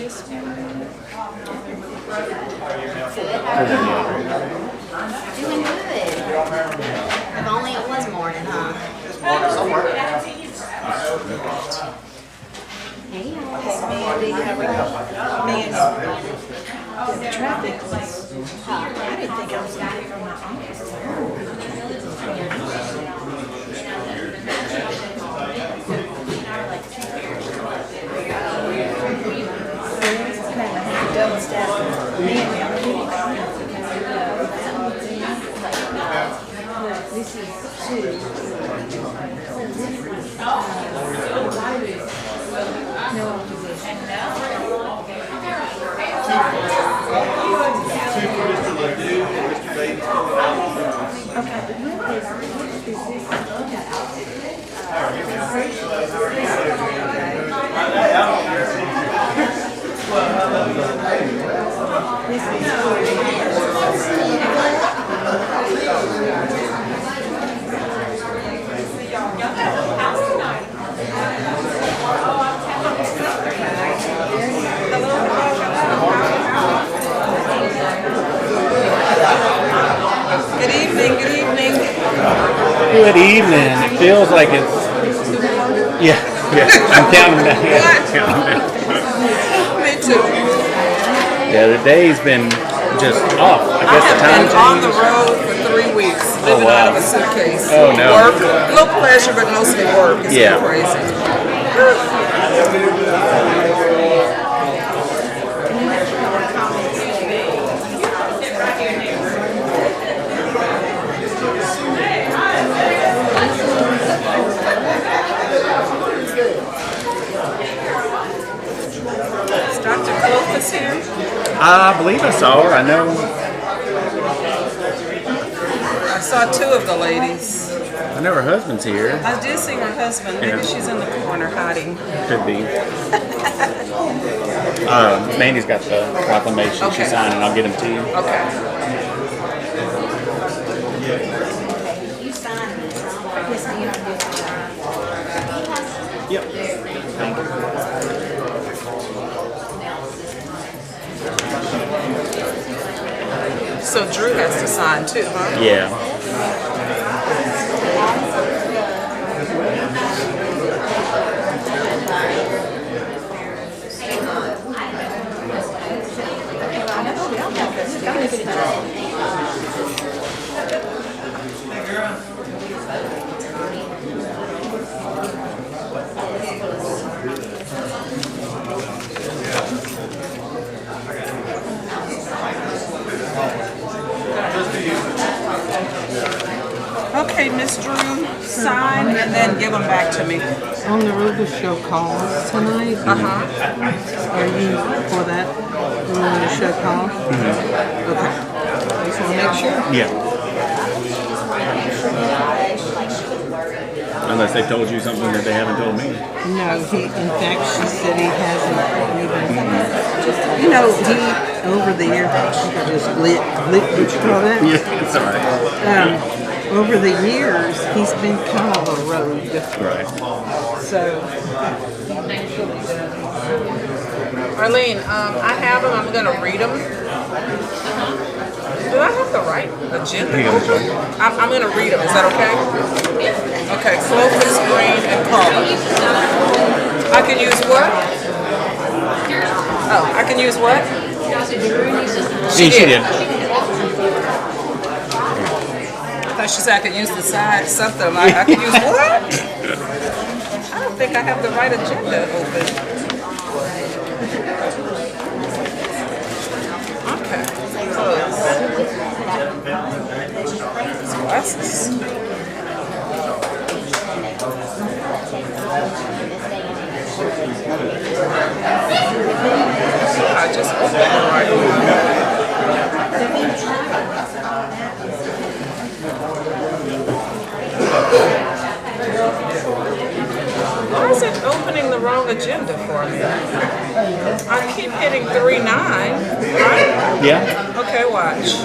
Doing good. If only it was morning, huh? Hey, Mandy, the traffic was, I didn't think I was going to get from my office. Double staff. This is two. No opposition. Good evening, good evening. Good evening. It feels like it's, yeah. I'm counting down. Me too. Yeah, the day's been just off. I I guess the time have been on the changes. road for 3 weeks, living wow. out of a suitcase. Oh, no. Work, a little pleasure, but mostly work. It's Yeah. been crazy. Is Dr. Clovis here? I believe I saw her. I know. I saw 2 of the ladies. I know her husband's here. I did see her husband. Maybe Yeah. she's in the corner hiding. Could be. Mandy's got the proclamation. Okay. She's signing. I'll get him to you. Okay. You signed this, huh? Yes, ma'am. Yep. Thank you. So Drew has to sign too, huh? Yeah. Okay, Miss Drew, sign and then give them back to me. On the road to show cause tonight. Uh-huh. Are you for that? You want to show cause? Okay. Just want to make sure. Yeah. Unless they told you something that they haven't told me. No, in fact, she said he hasn't even, you know, over the years, I just lit, what you call that? Yeah, it's all right. Over the years, he's been kind of a rogue. Right. So, Arlene, I have them. I'm going to read them. Do I have the right agenda? Here you go, Michelle. I'm going to read them. Is that okay? Okay, Clovis, Green, and Carla. I can use what? Oh, I can use what? She did. I thought she said I could use the side something. I could use what? I don't think I have the right agenda open. Okay, close. These glasses. I just opened the right one. Why is it opening the wrong agenda for me? I keep hitting 3-9, right? Yeah. Okay, watch.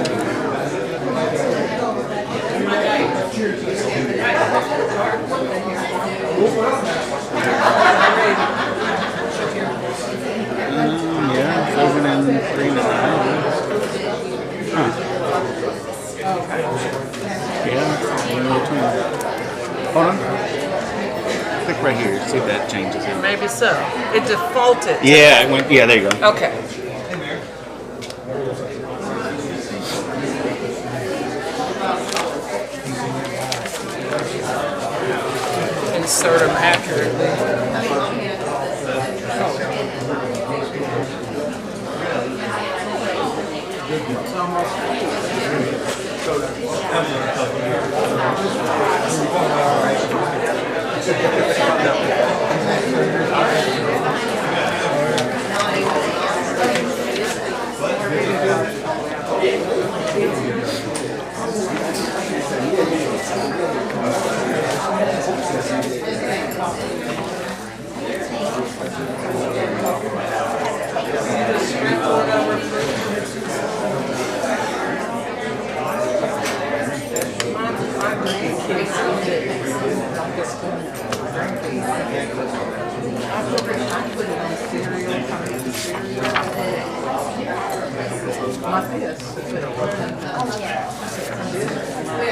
Yeah. Green and huh. Yeah. Hold on. Click right here. See if that changes it. Maybe so. It defaulted. Yeah, it went. Yeah, there you go. Okay. Insert them accurately.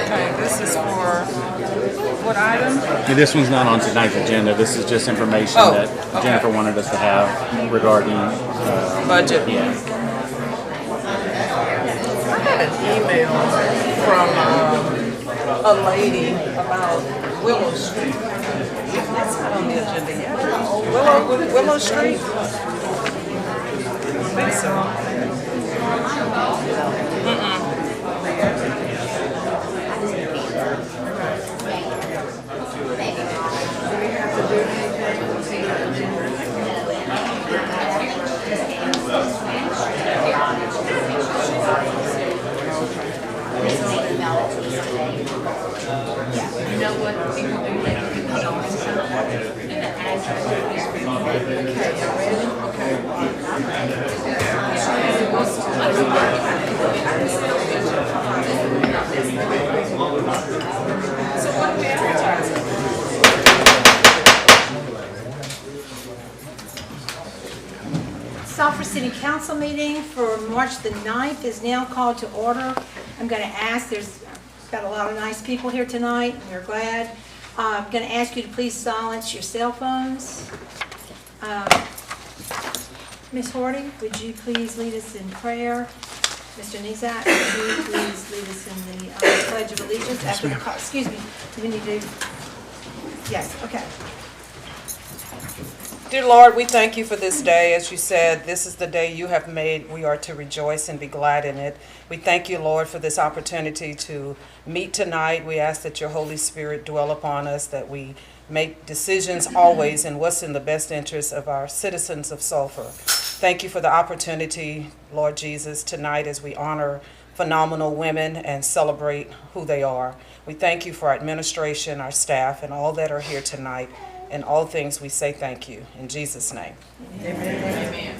Okay, this is for what item? And this one's not on tonight's agenda. This is just information Oh, that okay. Jennifer wanted us to have regarding. Budget. Yeah. I had an email from a lady about Willow Street. That's not on the agenda yet. Willow Street? I think so. You know what people do? They can put on something and the address So what are we advertising? Sulphur City Council meeting for March the 9th is now called to order. I'm going to ask, there's got a lot of nice people here tonight, and we're glad. I'm going to ask you to please silence your cell phones. Ms. Hardy, would you please lead us in prayer? Mr. Nizak, would you please lead us in the Pledge of Allegiance? After the call, excuse me, do we need to? Yes, okay. Dear Lord, we thank you for this day. As you said, this is the day you have made. We are to rejoice and be glad in it. We thank you, Lord, for this opportunity to meet tonight. We ask that your Holy Spirit dwell upon us, that we make decisions always in what's in the best interest of our citizens of Sulphur. Thank you for the opportunity, Lord Jesus, tonight as we honor phenomenal women and celebrate who they are. We thank you for our administration, our staff, and all that are here tonight. In all things, we say thank you. In Jesus' name. Amen.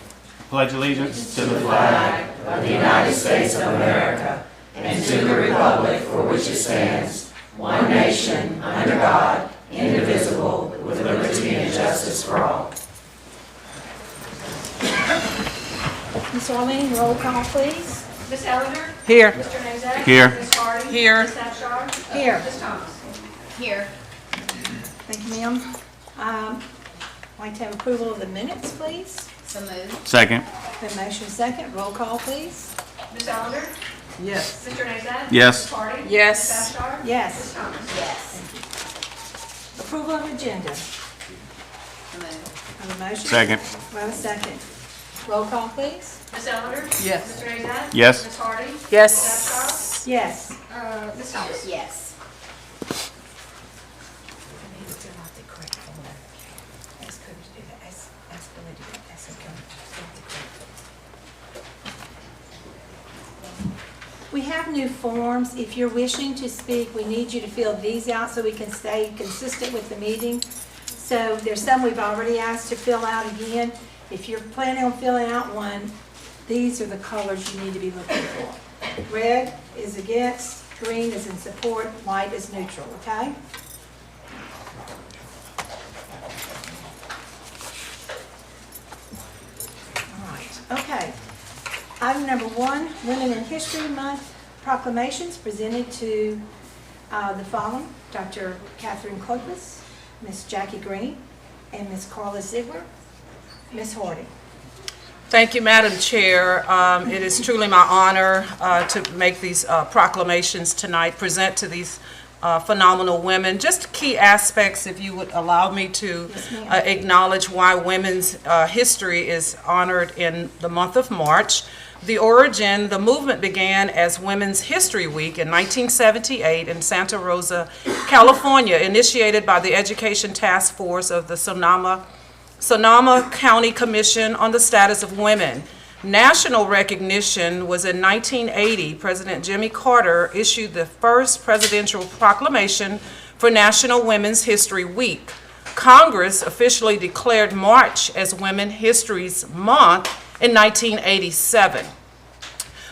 Pledge allegiance to the flag of the United States of America and to the republic for which it stands, one nation, under God, indivisible, with liberty and justice for all. Ms. Arlene, roll call, please. Ms. Ellender? Here. Mr. Nazat? Here. Ms. Hardy? Here. Ms. Abchar? Here. Ms. Thomas? Here. Thank you, ma'am. I'd like to have approval of the minutes, please. So moved. Second. The motion second, roll call, please. Ms. Ellender? Yes. Mr. Nazat? Yes. Ms. Hardy? Yes. Ms. Abchar? Ms. Yes. Thomas? Yes. Approval of agenda. So moved. Have a motion? Second. We have a second. Roll call, please. Ms. Ellender? Yes. Mr. Nazat? Yes. Ms. Hardy? Yes. Yes. Ms. Thomas? Yes. We have new forms. If you're wishing to speak, we need you to fill these out so we can stay consistent with the meeting. So there's some we've already asked to fill out again. If you're planning on filling out one, these are the colors you need to be looking for. Red is against, green is in support, white is neutral, okay? All right, okay. Item number 1, Women in History Month proclamations presented to the following: Dr. Catherine Clopas, Ms. Jackie Green, and Ms. Carla Ziegler. Ms. Hardy. Thank you, Madam Chair. It is truly my honor to make these proclamations tonight, present to these phenomenal women. Just key aspects, if you would allow me to acknowledge why women's history is honored in the month of March. The origin, the movement began as Women's History Week in 1978 in Santa Rosa, California, initiated by the Education Task Force of the Sonoma County Commission on the Status of Women. National recognition was in 1980. President Jimmy Carter issued the first presidential proclamation for National Women's History Week. Congress officially declared March as Women's History Month in 1987.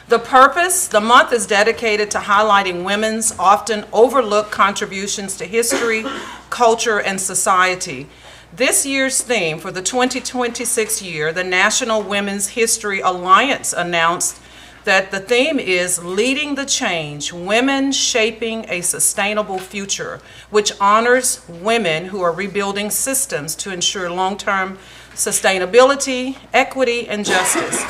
The purpose, the month is dedicated to highlighting women's often overlooked contributions to history, culture, and society. This year's theme for the 2026 year, the National Women's History Alliance announced that the theme is Leading the Change, Women Shaping a Sustainable Future, which honors women who are rebuilding systems to ensure long-term sustainability, equity, and justice.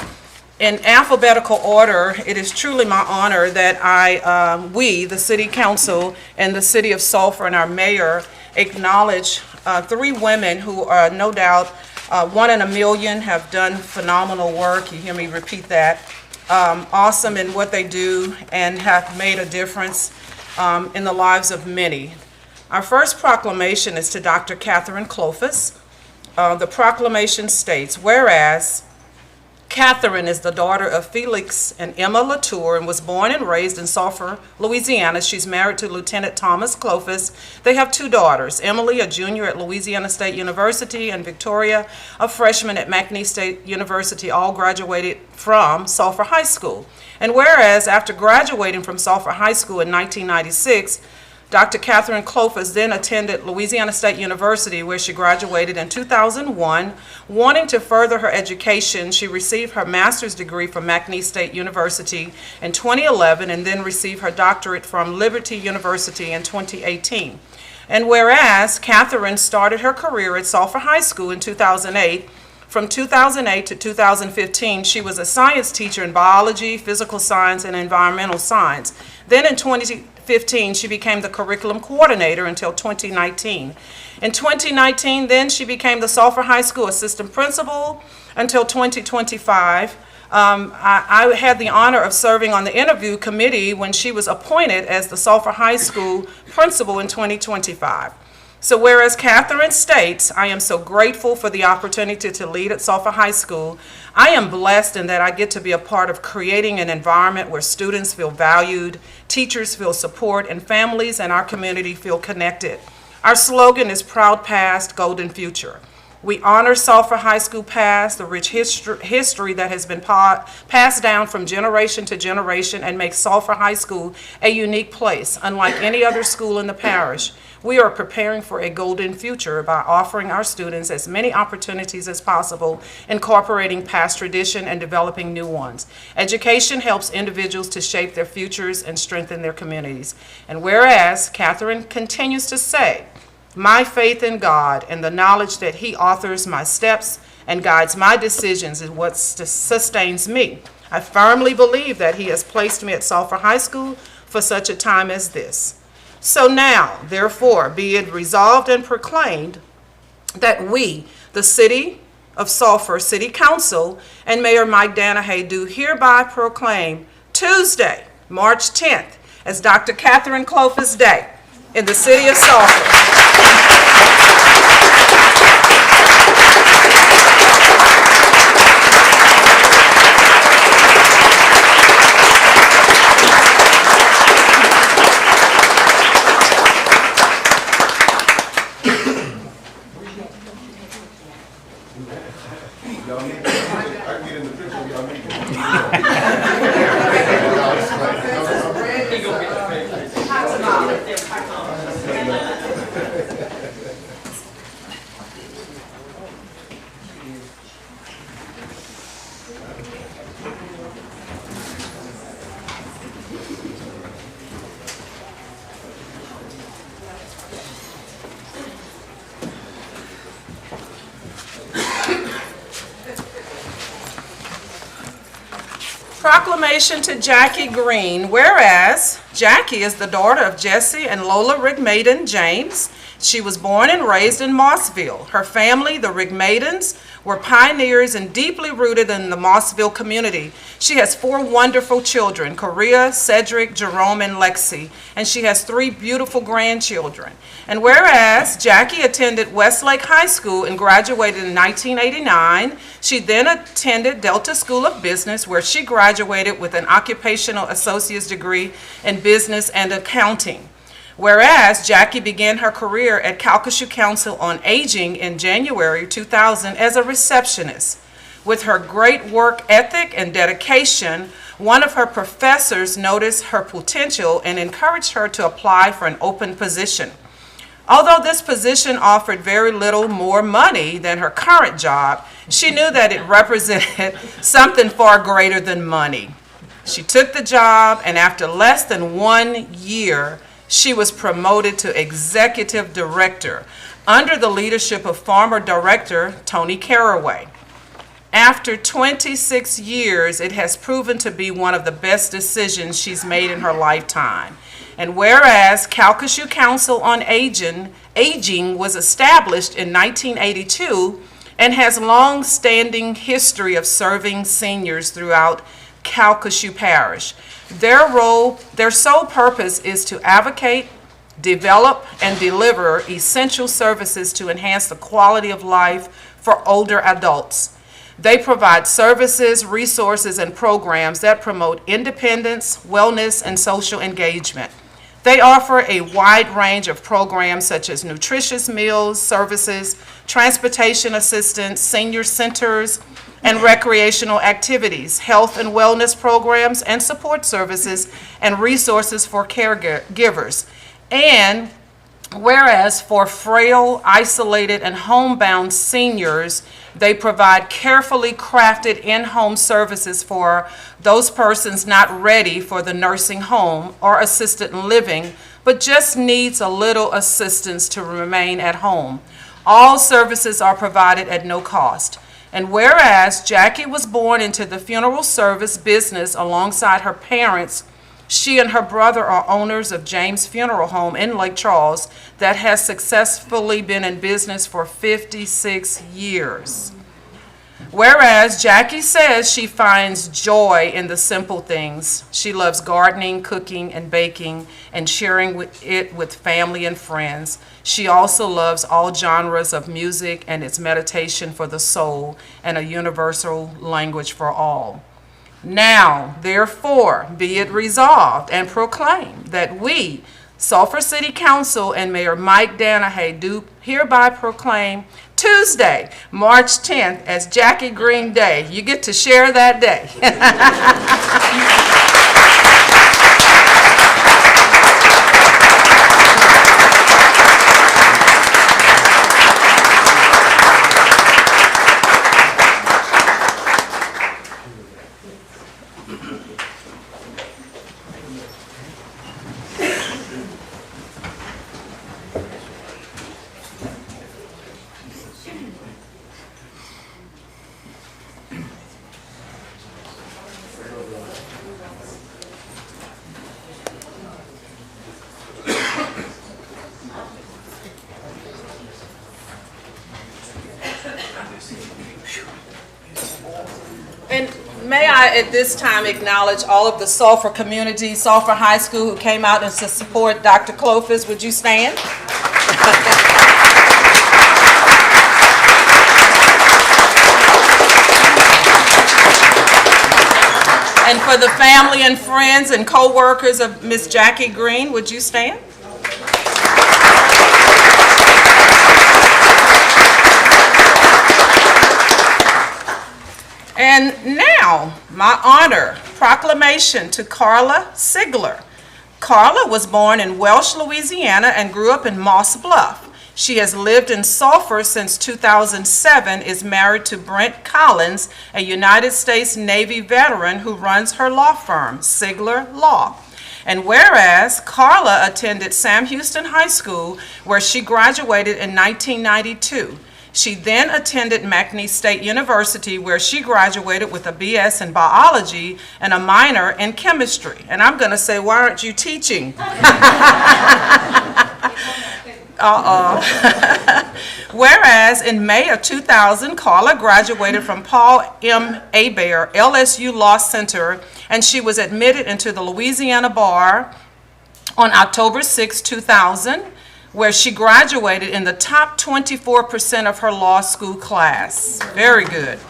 In alphabetical order, it is truly my honor that we, the City Council and the City of Sulphur and our mayor, acknowledge 3 women who are no doubt one in a million, have done phenomenal work. You hear me repeat that. Awesome in what they do and have made a difference in the lives of many. Our first proclamation is to Dr. Catherine Clopas. The proclamation states, whereas Catherine is the daughter of Felix and Emma Latour and was born and raised in Sulphur, Louisiana. She's married to Lieutenant Thomas Clopas. They have 2 daughters, Emily, a junior at Louisiana State University, and Victoria, a freshman at McNeese State University, all graduated from Sulphur High School. And whereas after graduating from Sulphur High School in 1996, Dr. Catherine Clopas then attended Louisiana State University, where she graduated in 2001. Wanting to further her education, she received her master's degree from McNeese State University in 2011 and then received her doctorate from Liberty University in 2018. And whereas Catherine started her career at Sulphur High School in 2008, from 2008 to 2015, she was a science teacher in biology, physical science, and environmental science. Then in 2015, she became the curriculum coordinator until 2019. In 2019, then she became the Sulphur High School assistant principal until 2025. I had the honor of serving on the interview committee when she was appointed as the Sulphur High School principal in 2025. So whereas Catherine states, I am so grateful for the opportunity to lead at Sulphur High School, I am blessed in that I get to be a part of creating an environment where students feel valued, teachers feel support, and families and our community feel connected. Our slogan is Proud Past, Golden Future. We honor Sulphur High School past, the rich history that has been passed down from generation to generation, and make Sulphur High School a unique place, unlike any other school in the parish. We are preparing for a golden future by offering our students as many opportunities as possible, incorporating past tradition and developing new ones. Education helps individuals to shape their futures and strengthen their communities. And whereas Catherine continues to say, my faith in God and the knowledge that He authors my steps and guides my decisions is what sustains me. I firmly believe that He has placed me at Sulphur High School for such a time as this. So now, therefore, be it resolved and proclaimed that we, the City of Sulphur City Council, and Mayor Mike Danahay do hereby proclaim Tuesday, March 10th, as Dr. Catherine Clopas Day in the City of Sulphur. Proclamation to Jackie Green. Whereas Jackie is the daughter of Jesse and Lola Rigmaiden James. She was born and raised in Mossville. Her family, the Rigmaidens, were pioneers and deeply rooted in the Mossville community. She has 4 wonderful children, Korea, Cedric, Jerome, and Lexi, and she has 3 beautiful grandchildren. And whereas Jackie attended Westlake High School and graduated in 1989, she then attended Delta School of Business, where she graduated with an occupational associate's degree in business and accounting. Whereas Jackie began her career at Calcasieu Council on Aging in January 2000 as a receptionist. With her great work ethic and dedication, one of her professors noticed her potential and encouraged her to apply for an open position. Although this position offered very little more money than her current job, she knew that it represented something far greater than money. She took the job, and after less than 1 year, she was promoted to executive director under the leadership of former director Tony Caraway. After 26 years, it has proven to be one of the best decisions she's made in her lifetime. And whereas Calcasieu Council on Aging was established in 1982 and has long-standing history of serving seniors throughout Calcasieu Parish. Their sole purpose is to advocate, develop, and deliver essential services to enhance the quality of life for older adults. They provide services, resources, and programs that promote independence, wellness, and social engagement. They offer a wide range of programs such as nutritious meals, services, transportation assistance, senior centers, and recreational activities, health and wellness programs, and support services and resources for caregivers. And whereas for frail, isolated, and homebound seniors, they provide carefully crafted in-home services for those persons not ready for the nursing home or assisted living, but just needs a little assistance to remain at home. All services are provided at no cost. And whereas Jackie was born into the funeral service business alongside her parents, she and her brother are owners of James Funeral Home in Lake Charles that has successfully been in business for 56 years. Whereas Jackie says she finds joy in the simple things. She loves gardening, cooking, and baking, and sharing it with family and friends. She also loves all genres of music and its meditation for the soul and a universal language for all. Now, therefore, be it resolved and proclaimed that we, Sulphur City Council and Mayor Mike Danahay, do hereby proclaim Tuesday, March 10th as Jackie Green Day. You get to share that day. And may I at this time acknowledge all of the Sulphur community, Sulphur High School, who came out and to support Dr. Clofis. Would you stand? And for the family and friends and co-workers of Miss Jackie Green, would you stand? And now, my honor, proclamation to Carla Sigler. Carla was born in Welch, Louisiana, and grew up in Moss Bluff. She has lived in Sulphur since 2007, is married to Brent Collins, a United States Navy veteran who runs her law firm, Sigler Law. And whereas Carla attended Sam Houston High School, where she graduated in 1992, She then attended McNeese State University, where she graduated with a BS in biology and a minor in chemistry. And I'm going to say, why aren't you teaching? Whereas in May of 2000, Carla graduated from Paul M. Hebert LSU Law Center, and she was admitted into the Louisiana Bar on October 6, 2000, where she graduated in the top 24% of her law school class. Very good.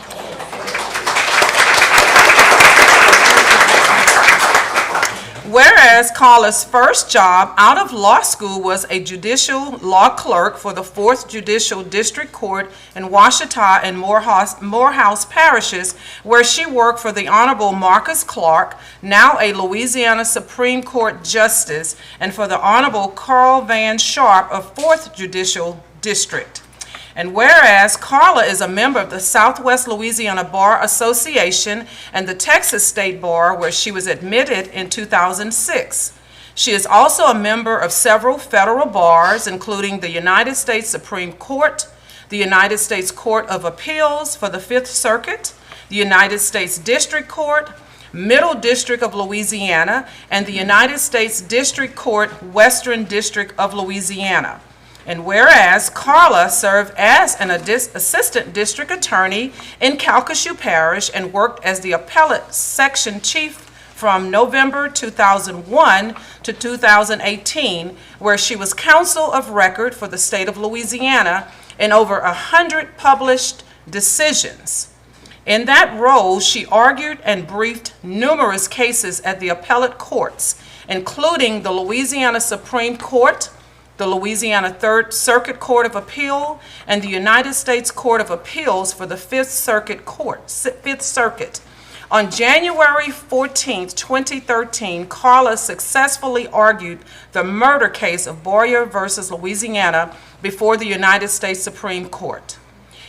Whereas Carla's first job out of law school was a judicial law clerk for the 4th Judicial District Court in Washita and Morehouse parishes, where she worked for the Honorable Marcus Clark, now a Louisiana Supreme Court Justice, and for the Honorable Carl Van Sharp of 4th Judicial District. And whereas Carla is a member of the Southwest Louisiana Bar Association and the Texas State Bar, where she was admitted in 2006. She is also a member of several federal bars, including the United States Supreme Court, the United States Court of Appeals for the 5th Circuit, the United States District Court, Middle District of Louisiana, and the United States District Court, Western District of Louisiana. And whereas Carla served as an assistant district attorney in Calcasieu Parish and worked as the appellate section chief from November 2001 to 2018, where she was counsel of record for the state of Louisiana in over 100 published decisions. In that role, she argued and briefed numerous cases at the appellate courts, including the Louisiana Supreme Court, the Louisiana 3rd Circuit Court of Appeal, and the United States Court of Appeals for the 5th Circuit. On January 14, 2013, Carla successfully argued the murder case of Boyer versus Louisiana before the United States Supreme Court.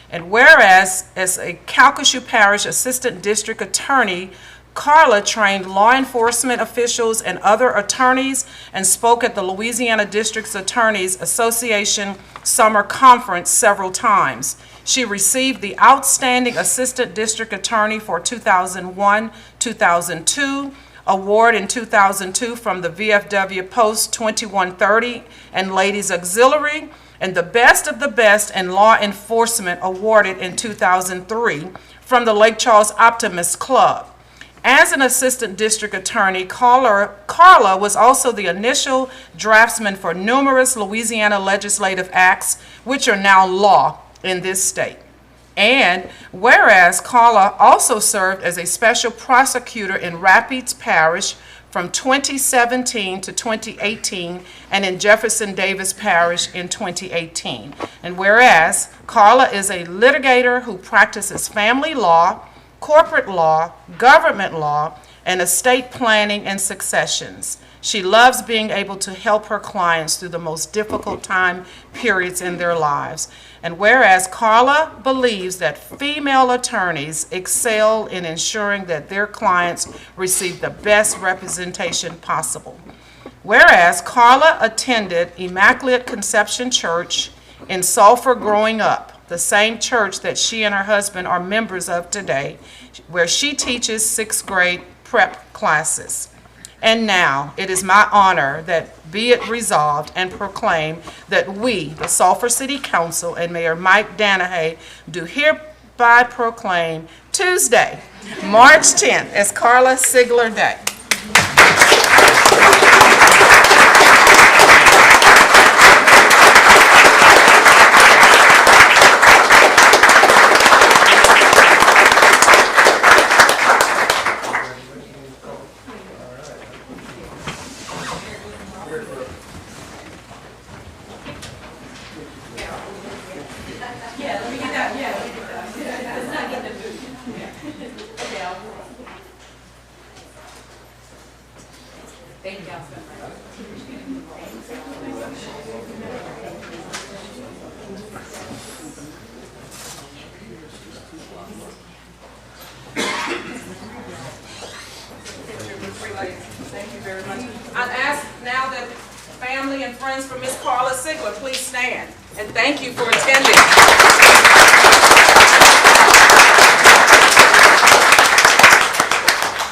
And whereas, as a Calcasieu Parish Assistant District Attorney, Carla trained law enforcement officials and other attorneys and spoke at the Louisiana District Attorneys Association Summer Conference several times. She received the Outstanding Assistant District Attorney for 2001-2002 award in 2002 from the VFW Post 2130 and Ladies Auxiliary, and the Best of the Best in Law Enforcement awarded in 2003 from the Lake Charles Optimist Club. As an assistant district attorney, Carla was also the initial draftsman for numerous Louisiana legislative acts, which are now law in this state. And whereas Carla also served as a special prosecutor in Rapides Parish from 2017 to 2018, and in Jefferson Davis Parish in 2018. And whereas Carla is a litigator who practices family law, corporate law, government law, and estate planning and successions. She loves being able to help her clients through the most difficult time periods in their lives. And whereas Carla believes that female attorneys excel in ensuring that their clients receive the best representation possible. Whereas Carla attended Immaculate Conception Church in Sulphur growing up, the same church that she and her husband are members of today, where she teaches 6th grade prep classes. And now it is my honor that be it resolved and proclaimed that we, the Sulphur City Council and Mayor Mike Danahay, do hereby proclaim Tuesday, March 10th as Carla Sigler Day. Thank you, Councilman. Thank you very much. I'd ask now that family and friends for Miss Carla Sigler, please stand. And thank you for attending.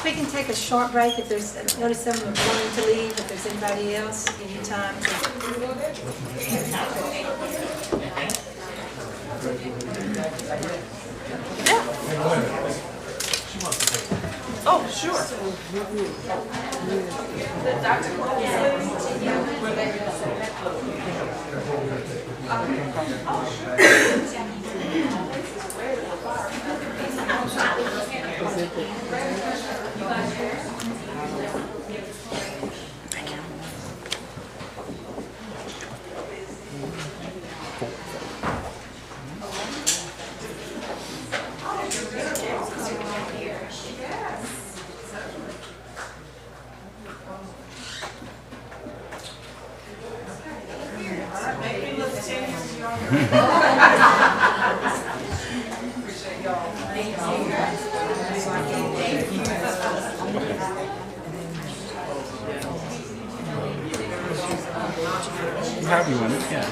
We can take a short break if there's, notice some are wanting to leave, if there's anybody else, anytime. Oh, sure. However you want it, yeah.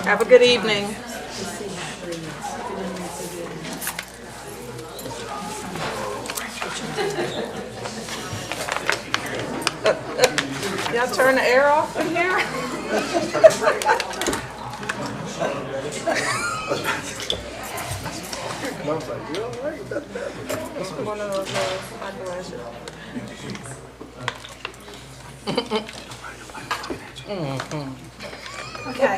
Have a good evening. Y'all turn the air off in here? One of those eyeglasses. Okay.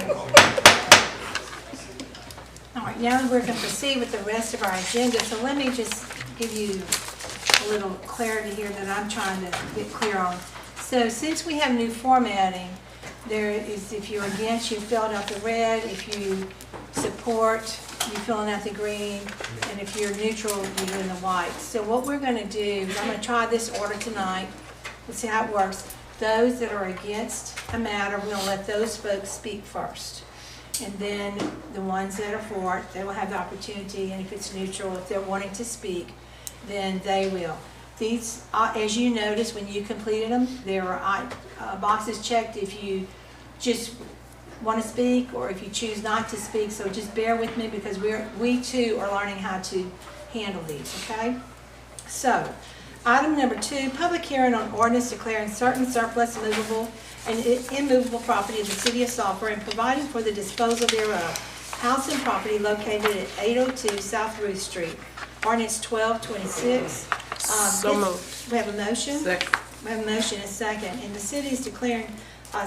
All right, now we're going to proceed with the rest of our agenda, so let me just give you a little clarity here that I'm trying to get clear on. So since we have new formatting, there is, if you're against, you filled out the red, if you support, you're filling out the green, and if you're neutral, you're doing the white. So what we're going to do is I'm going to try this order tonight. Let's see how it works. Those that are against a matter, we're going to let those folks speak first. And then the ones that are for it, they will have the opportunity, and if it's neutral, if they're wanting to speak, then they will. These, as you notice when you completed them, there are boxes checked if you just want to speak or if you choose not to speak, so just bear with me because we too are learning how to handle these, okay? So, item number 2, public hearing on ordinance declaring certain surplus, movable, and immovable property of the city of Sulphur and providing for the disposal thereof. House and property located at 802 South Ruth Street. Ordinance 1226. So moved. We have a motion? Second. We have a motion and a second. And the city is declaring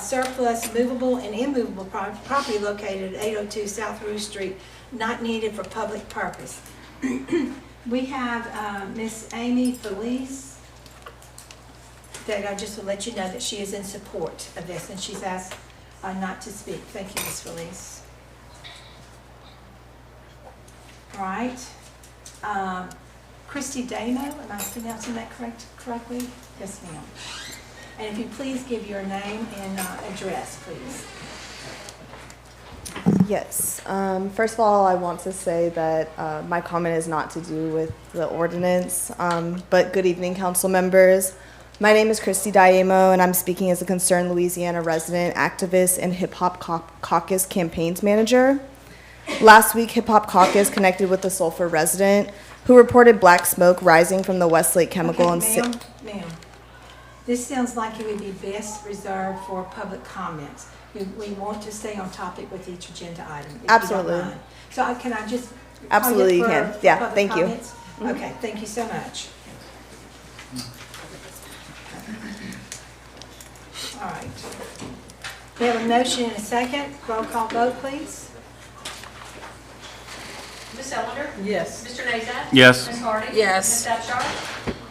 surplus, movable, and immovable property located at 802 South Ruth Street not needed for public purpose. We have Miss Amy Felice that I just will let you know that she is in support of this, and she's asked not to speak. Thank you, Miss Felice. All right. Christy Damo, am I pronouncing that correctly? Yes, ma'am. And if you please give your name and address, please. Yes. First of all, I want to say that my comment is not to do with the ordinance, but good evening, council members. My name is Christy Diamo, and I'm speaking as a Concerned Louisiana resident, activist, and Hip Hop Caucus campaigns manager. Last week, Hip Hop Caucus connected with a Sulphur resident who reported black smoke rising from the Westlake Chemical Okay, and ma'am, this sounds like it would be best reserved for public comments. We want to stay on topic with each agenda item, if you don't Absolutely. mind. So can I just? Absolutely, you can. Yeah, public thank you. comments? Okay, thank you so much. All right. We have a motion and a second. Roll call vote, please. Ms. Ellender? Yes. Mr. Nazat? Yes. Ms. Hardy? Yes. Ms. Abchar?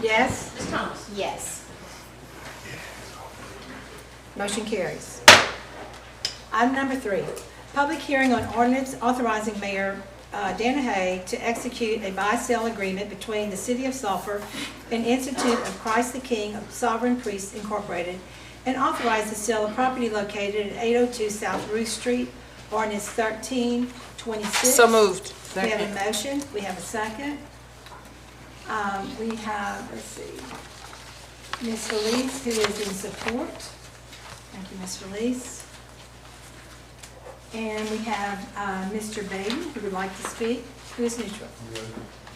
Yes? Ms. Thomas? Yes. Motion carries. Item number 3, public hearing on ordinance authorizing Mayor Dana Hay to execute a buy-sell agreement between the City of Sulphur and Institute of Christ the King of Sovereign Priests Incorporated, and authorize the sale of property located at 802 South Ruth Street, ordinance 1326. So moved. We have a motion, we have a second. We have, let's see, Ms. Felice, who is in support. Thank you, Ms. Felice. And we have Mr. Baden, who would like to speak. Who is neutral?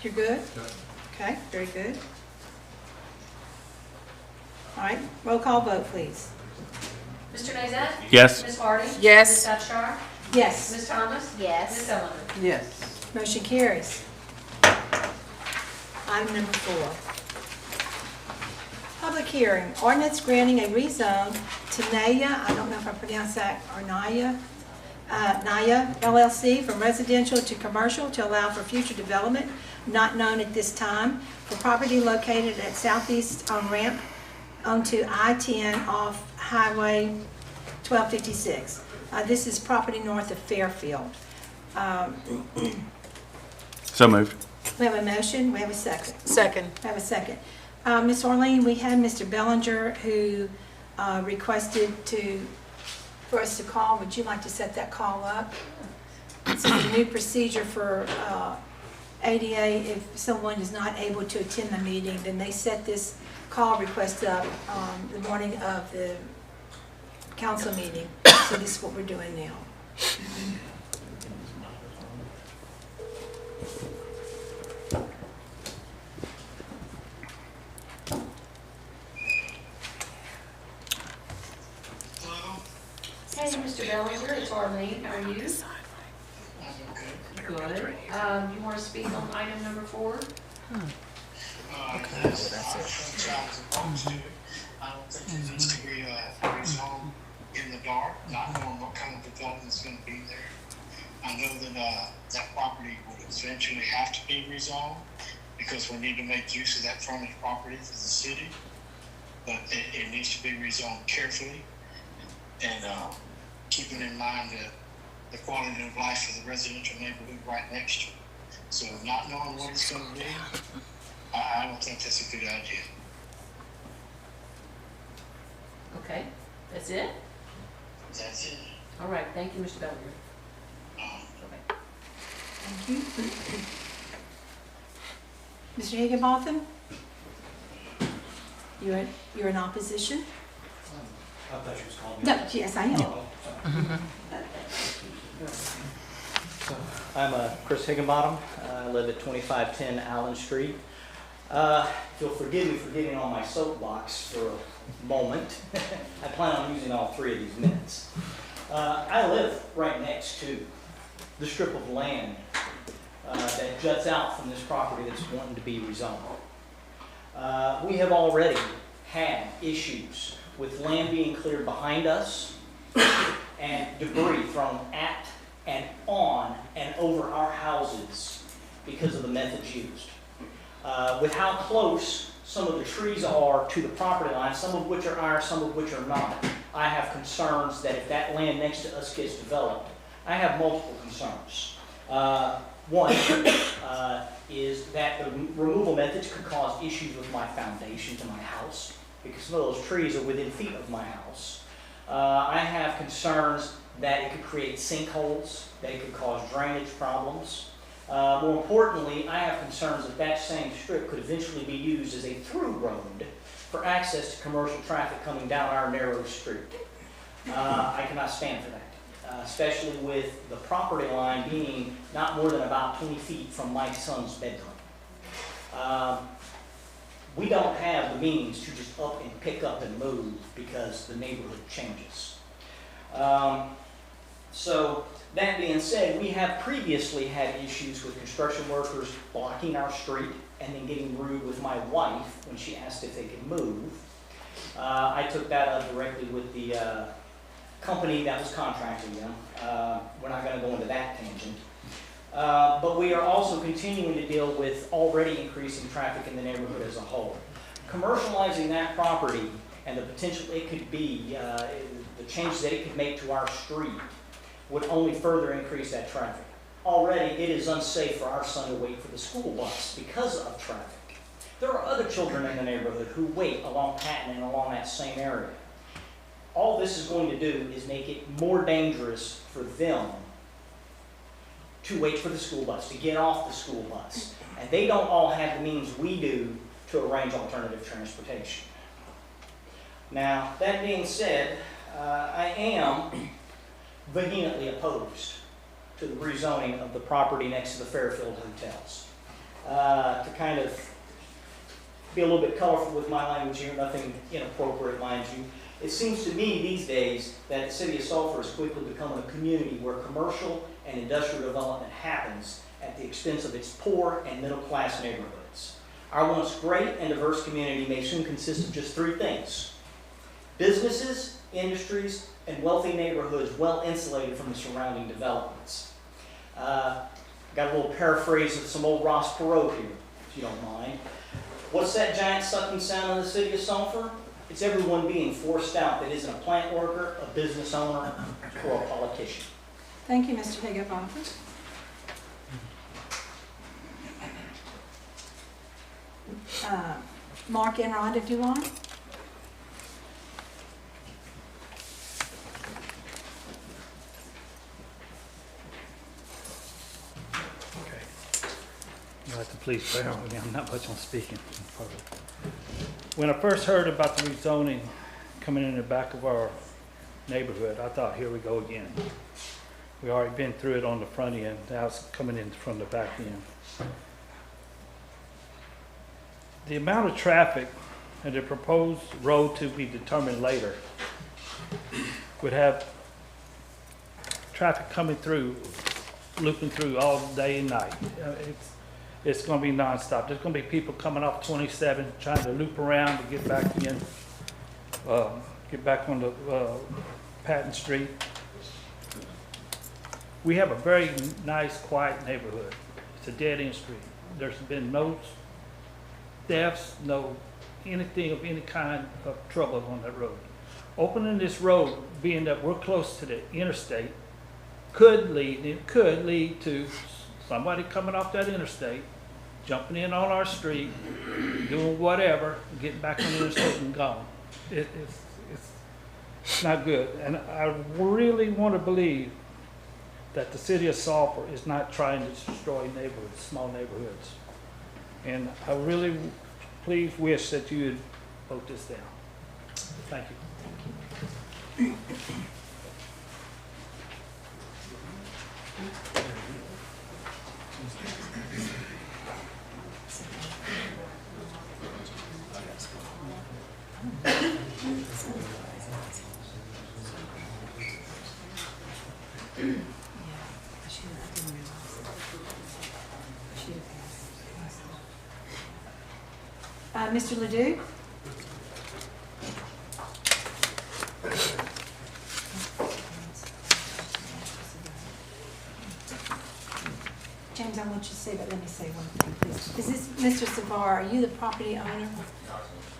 You're good? Okay, very good. All right, roll call vote, please. Mr. Nazat? Yes. Ms. Hardy? Yes. Ms. Abchar? Yes, Ms. Thomas? Yes. Ms. Sullivan? Yes. motion carries. Item number 4. Public hearing, ordinance granting a rezone to Naya, I don't know if I pronounced that, or Naya LLC from residential to commercial to allow for future development not known at this time for property located at southeast on ramp onto I-10 off Highway 1256. This is property north of Fairfield. So moved. We have a motion, we have a second. Second. We have a second. Ms. Orlean, we had Mr. Bellinger who requested for us to call. Would you like to set that call up? This is a new procedure for ADA. If someone is not able to attend the meeting, then they set this call request up the morning of the council meeting. So this is what we're doing now. Hey, Mr. Bellinger, it's Arlene. How are you? Good. You want to speak on item number 4? I don't think it needs to be rezoned in the dark, not knowing what kind of development is going to be there. I know that that property would eventually have to be rezoned because we need to make use of that frontage property for the city, but it needs to be rezoned carefully and keeping in mind the quality of life for the residential neighborhood right next to it. So not knowing what it's going to be, I don't think that's a good idea. Okay, that's it? That's it. All right, thank you, Mr. Bellinger. Okay. Thank you. Mr. Higginbotham? You're in opposition? I thought you was calling me. No, yes, I am. So, I'm Chris Higginbottom. I live at 2510 Allen Street. If you'll forgive me for getting on my soapbox for a moment. I plan on using all 3 of these minutes. I live right next to the strip of land that juts out from this property that's wanting to be rezoned. We have already had issues with land being cleared behind us and debris thrown at and on and over our houses because of the methods used. With how close some of the trees are to the property line, some of which are ours, some of which are not, I have concerns that if that land next to us gets developed, I have multiple concerns. One is that the removal methods could cause issues with my foundation to my house because some of those trees are within feet of my house. I have concerns that it could create sinkholes, that it could cause drainage problems. More importantly, I have concerns that that same strip could eventually be used as a through road for access to commercial traffic coming down our narrow street. I cannot stand for that, especially with the property line being not more than about 20 feet from my son's bedroom. We don't have the means to just up and pick up and move because the neighborhood changes. So that being said, we have previously had issues with construction workers blocking our street and then getting rude with my wife when she asked if they could move. I took that up directly with the company that was contracting them. We're not going to go into that tangent. But we are also continuing to deal with already increasing traffic in the neighborhood as a whole. Commercializing that property and the potential it could be, the changes that it could make to our street would only further increase that traffic. Already, it is unsafe for our son to wait for the school bus because of traffic. There are other children in the neighborhood who wait along Patton and along that same area. All this is going to do is make it more dangerous for them to wait for the school bus, to get off the school bus. And they don't all have the means we do to arrange alternative transportation. Now, that being said, I am vehemently opposed to the rezoning of the property next to the Fairfield Hotels. To kind of be a little bit colorful with my language here, nothing inappropriate, mind you. It seems to me these days that the city of Sulphur is quickly becoming a community where commercial and industrial development happens at the expense of its poor and middle class neighborhoods. Our once great and diverse community may soon consist of just three things: businesses, industries, and wealthy neighborhoods well insulated from the surrounding developments. Got a little paraphrase of some old Ross Perot here, if you don't mind. What's that giant sucking sound in the city of Sulphur? It's everyone being forced out that isn't a plant worker, a business owner, or a politician. Thank you, Mr. Higginbotham. Mark and Rhonda, if you want. You'll have to please bear with me. I'm not much on speaking in public. When I first heard about the rezoning coming in the back of our neighborhood, I thought, here we go again. We already been through it on the front end. Now it's coming in from the back end. The amount of traffic and the proposed road to be determined later would have traffic coming through, looping through all day and night. It's going to be nonstop. There's going to be people coming off 27 trying to loop around to get back in, get back on the Patton Street. We have a very nice, quiet neighborhood. It's a dead-end street. There's been no thefts, no anything of any kind of trouble on that road. Opening this road, being that we're close to the interstate, could lead to somebody coming off that interstate, jumping in on our street, doing whatever, getting back on the interstate and gone. It's not good. And I really want to believe that the city of Sulphur is not trying to destroy neighborhoods, small neighborhoods. And I really, please wish that you would vote this down. Thank you. Mr. Ledoux? James, I want you to say, but let me say one thing, please. Is this Mr. Savar? Are you the property owner?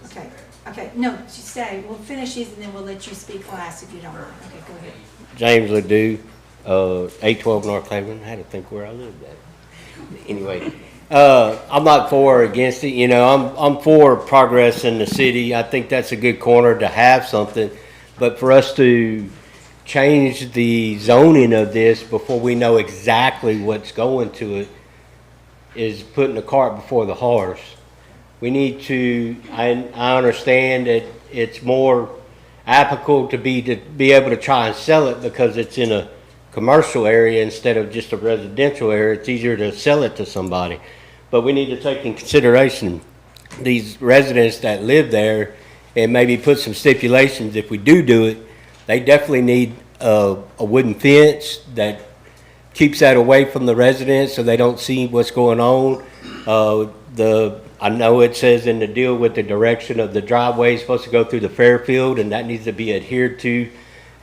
Okay. Okay. No, you stay. We'll finish these and then we'll let you speak last if you don't mind. Okay, go ahead. James Ledoux, 812 North Cleveland. I had to think where I lived at. Anyway, I'm not for or against it. You know, I'm for progress in the city. I think that's a good corner to have something. But for us to change the zoning of this before we know exactly what's going to it is putting the cart before the horse. We need to, I understand that it's more applicable to be able to try and sell it because it's in a commercial area instead of just a residential area. It's easier to sell it to somebody. But we need to take in consideration these residents that live there and maybe put some stipulations. If we do it, they definitely need a wooden fence that keeps that away from the residents so they don't see what's going on. I know it says in the deal with the direction of the driveway is supposed to go through the Fairfield, and that needs to be adhered to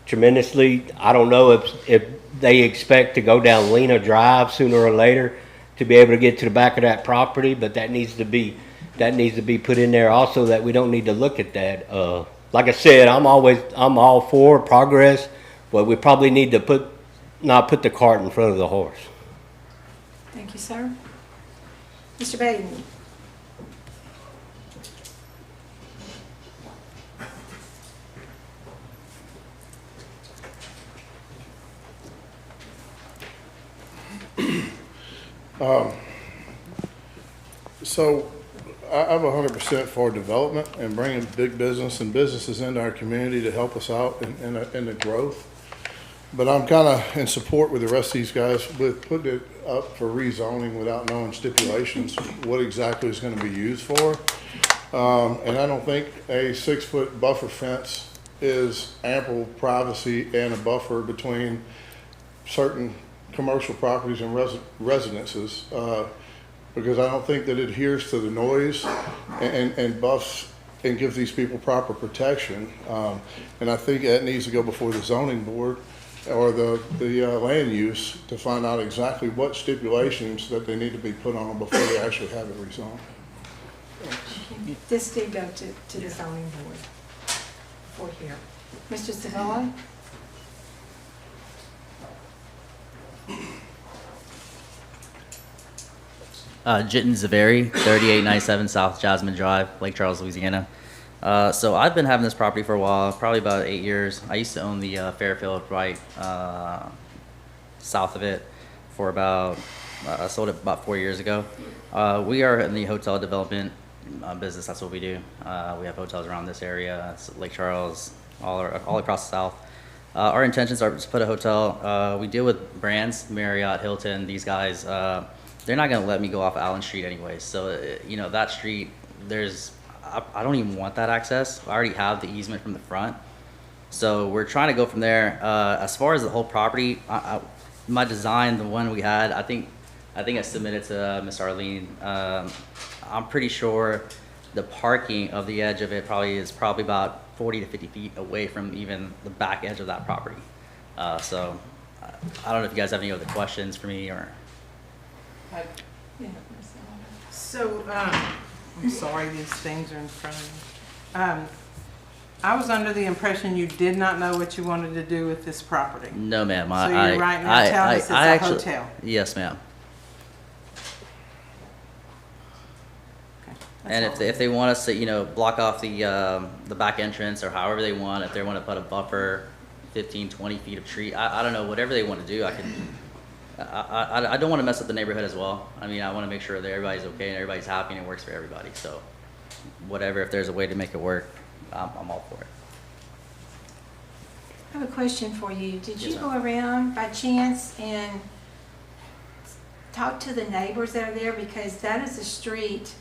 tremendously. I don't know if they expect to go down Lena Drive sooner or later to be able to get to the back of that property, but that needs to be put in there also, that we don't need to look at that. like I said, I'm all for progress, but we probably need to not put the cart in front of the horse. Thank you, sir. Mr. Baden? So I'm 100% for development and bringing big business and businesses into our community to help us out in the growth. But I'm kind of in support with the rest of these guys with putting it up for rezoning without knowing stipulations, what exactly it's going to be used for. And I don't think a 6-foot buffer fence is ample privacy and a buffer between certain commercial properties and residences. Because I don't think that it adheres to the noise and buffs and gives these people proper protection. And I think that needs to go before the zoning board or the land use to find out exactly what stipulations that they need to be put on before they actually have it rezoned. This did go to the zoning board for here. Mr. Savella? Jitten Zaveri, 3897 South Jasmine Drive, Lake Charles, Louisiana. So I've been having this property for a while, probably about 8 years. I used to own the Fairfield right south of it for about, I sold it about 4 years ago. We are in the hotel development business, that's what we do. We have hotels around this area, it's Lake Charles, all across the south. Our intentions are to put a hotel. We deal with brands, Marriott, Hilton, these guys. They're not gonna let me go off Allen Street anyway. So, you know, that street, I don't even want that access. I already have the easement from the front. So we're trying to go from there. As far as the whole property, my design, the one we had, I think I submitted to Miss Arlene. I'm pretty sure the parking of the edge of it is probably about 40 to 50 feet away from even the back edge of that property. So I don't know if you guys have any other questions for me or. So, I'm sorry, these things are in front of me. I was under the impression you did not know what you wanted to do with this property. No, ma'am. So you're right now telling us it's a hotel. Yes, ma'am. And if they want us to, you know, block off the back entrance or however they want, if they want to put a buffer, 15, 20 feet of tree, I don't know, whatever they want to do, I don't want to mess up the neighborhood as well. I mean, I want to make sure that everybody's okay and everybody's happy and it works for everybody. So whatever, if there's a way to make it work, I'm all for it. I have a question for you. Did you Yes, go around by chance and talk to the neighbors that are there? Because that is a street,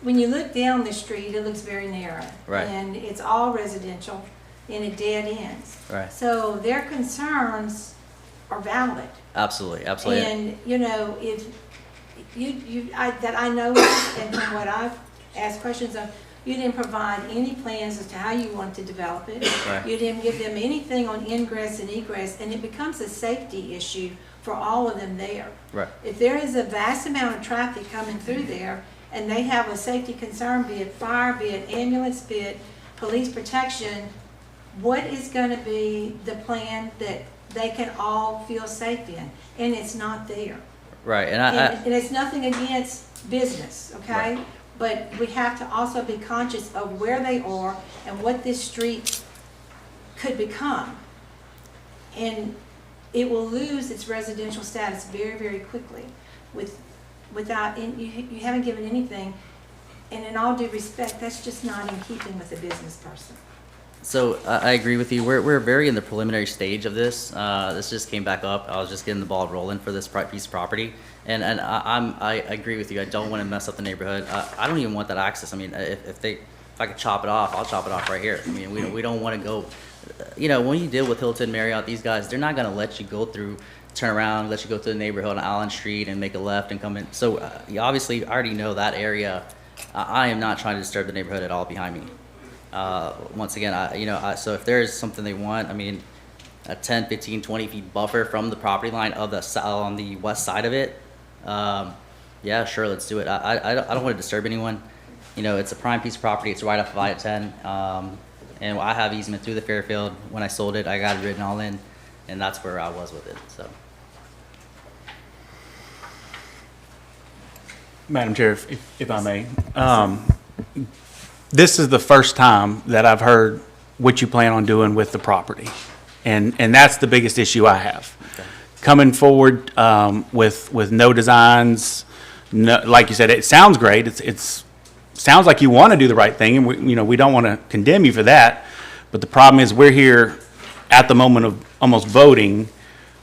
when you look down the street, it looks very narrow. Right. And it's all residential and it dead ends. Right. So their concerns are valid. Absolutely, absolutely. And, you know, if that I know of, and from what I've asked questions of, you didn't provide any plans as to how you wanted to develop it. Right. You didn't give them anything on ingress and egress, and it becomes a safety issue for all of them there. Right. If there is a vast amount of traffic coming through there, and they have a safety concern, be it fire, be it ambulance, be it police protection, what is going to be the plan that they can all feel safe in? And it's not there. Right, And it's nothing against business, okay? Right. But we have to also be conscious of where they are and what this street could become. And it will lose its residential status very, very quickly without, you haven't given anything. And in all due respect, that's just not in keeping with a business person. So I agree with you. We're very in the preliminary stage of this. This just came back up. I was just getting the ball rolling for this piece of property, and I agree with you. I don't want to mess up the neighborhood. I don't even want that access. I mean, if I could chop it off, I'll chop it off right here. I mean, we don't want to go. You know, when you deal with Hilton, Marriott, these guys, they're not going to let you go through, turn around, let you go through the neighborhood on Allen Street and make a left and come in. So you obviously already know that area. I am not trying to disturb the neighborhood at all behind me. Once again, so if there's something they want, I mean, a 10, 15, 20 feet buffer from the property line of on the west side of it, yeah, sure, let's do it. I don't want to disturb anyone. You know, it's a prime piece of property. It's right off of I-10. And I have easement through the Fairfield. When I sold it, I got it written all in, and that's where I was with it, so. Madam Chair, if I may, this is the first time that I've heard what you plan on doing with the property. And that's the biggest issue I have. Okay. Coming forward with no designs, no, like you said, it sounds great. It's sounds like you want to do the right thing, and we don't want to condemn you for that. But the problem is we're here at the moment of almost voting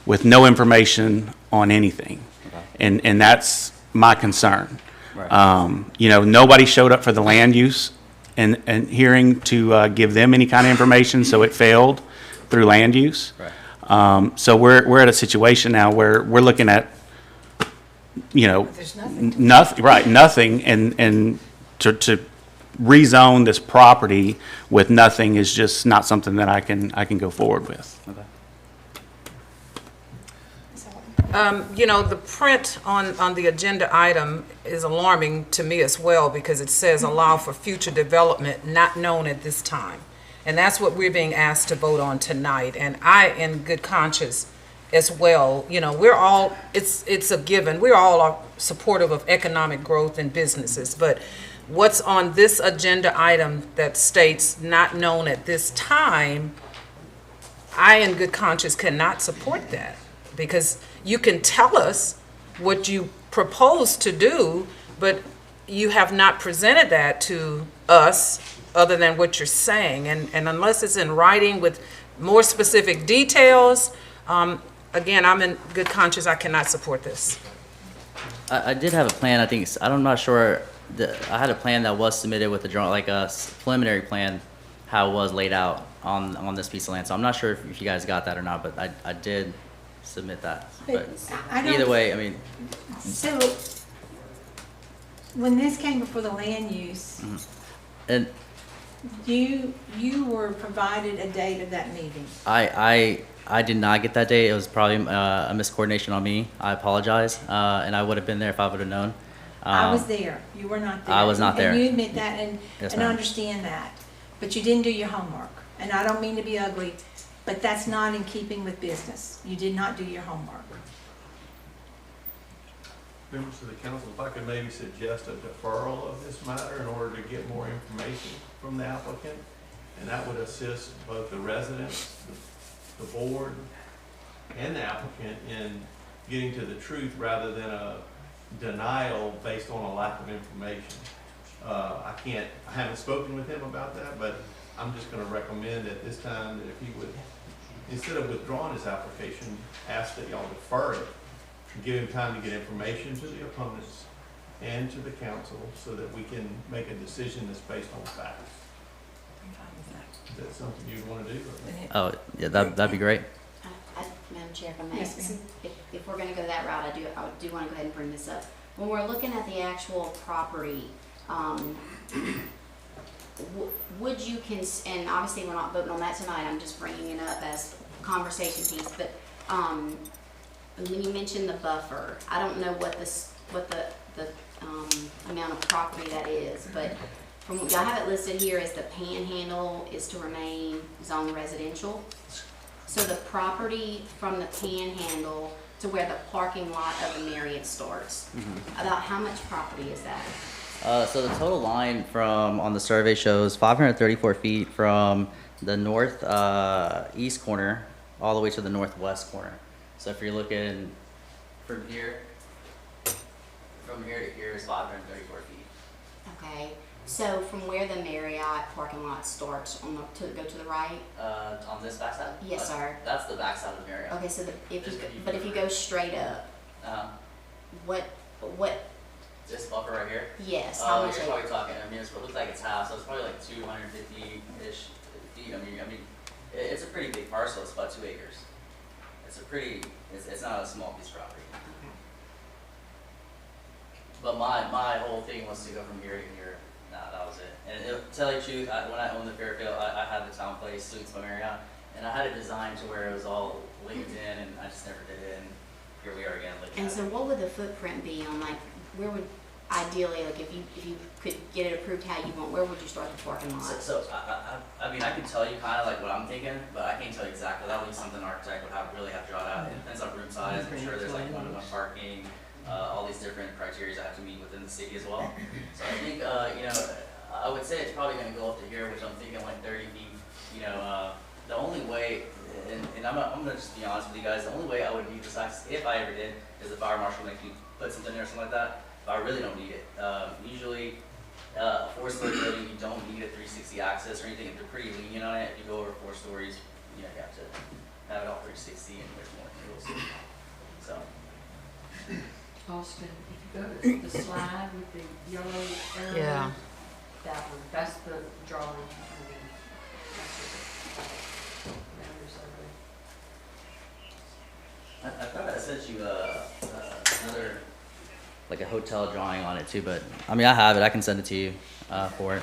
with no information on anything. Okay. And that's my concern. Right. Nobody showed up for the land use and hearing to give them any kind of information, so it failed through land use. Right. So we're at a situation now where we're looking at, There's nothing. nothing, and to rezone this property with nothing is just not something that I can go forward with. Okay. The print on the agenda item is alarming to me as well, because it says allow for future development not known at this time. And that's what we're being asked to vote on tonight. And I, in good conscience as well, we're all, it's a given, we're all supportive of economic growth and businesses. But what's on this agenda item that states not known at this time, I, in good conscience, cannot support that. Because you can tell us what you propose to do, but you have not presented that to us other than what you're saying. And unless it's in writing with more specific details, again, I'm in good conscience, I cannot support this. I did have a plan, I'm not sure, I had a plan that was submitted with the drawing, like a preliminary plan, how it was laid out on this piece of land. So I'm not sure if you guys got that or not, but I did submit that. But I don't- either way, I mean, So, when this came before the land use, and you were provided a date of that meeting. I did not get that date. It was probably a miscoordination on me. I apologize. And I would have been there if I would have known. I was there, you were not there. I was not there. And you admit that and Yes, and ma'am. understand that, but you didn't do your homework. And I don't mean to be ugly, but that's not in keeping with business. You did not do your homework. Members of the council, if I could maybe suggest a deferral of this matter in order to get more information from the applicant, and that would assist both the residents, the board, and the applicant in getting to the truth rather than a denial based on a lack of information. I haven't spoken with him about that, but I'm just gonna recommend at this time that if he would, instead of withdrawing his application, ask that y'all defer it, and give him time to get information to the opponents and to the council so that we can make a decision that's based on facts. Is that something you'd wanna do? oh yeah, that'd be great. Madam Chair, if I may. Yes, ma'am. If we're gonna go that route, I do wanna go ahead and bring this up. When we're looking at the actual property, would you and obviously we're not voting on that tonight, I'm just bringing it up as conversation piece, but, when you mentioned the buffer, I don't know what the amount of property that is, but from what y'all have it listed here as the panhandle is to remain zone residential. So the property from the panhandle to where the parking lot of the Marriott starts, about how much property is that? So the total line on the survey shows 534 feet from the north east corner all the way to the northwest corner. So if you're looking from here to here is 534 feet. Okay, so from where the Marriott parking lot starts to go to the right? On this backside? Yes, sir. That's the backside of the Marriott. Okay, so if you go straight up, what? This buffer right here? Yes. How much? You're probably talking. I mean, it looks like it's half, so it's probably like 250-ish feet. I mean, it's a pretty big parcel. It's about 2 acres. It's not a small piece of property. But my whole thing was to go from here to here. That was it. And to tell you the truth, when I owned the Fairfield, I had the town place, Suites by Marriott, and I had it designed to where it was all linked in, and I just never did it. And here we are again looking And at so it. what would the footprint be on, like, where would, ideally, like if you could get it approved how you want, where would you start the parking lot? So I mean, I can tell you kind of like what I'm thinking, but I can't tell you exactly. That would be something an architect would really have to draw out. It depends on room size. I'm sure there's like one-to-one parking, all these different criteria that have to meet within the city as well. So I think, you know, I would say it's probably gonna go up to here, which I'm thinking like 30 feet. You know, the only way, and I'm gonna just be honest with you guys, the only way I would need this access, if I ever did, is the fire marshal make me put something there or something like that. But I really don't need it. Usually, a 4-story building, you don't need a 360 access or anything. If they're pretty lenient on it, if you go over 4 stories, you know, you have to have it all 360 and there's more rules. So. Austin, if you go to the slide with the yellow arrow. Yeah. That one, that's the drawing. I mean, that's what the numbers are. I thought I sent you another, like a hotel drawing on it too, but I mean, I have it. I can send it to you for it.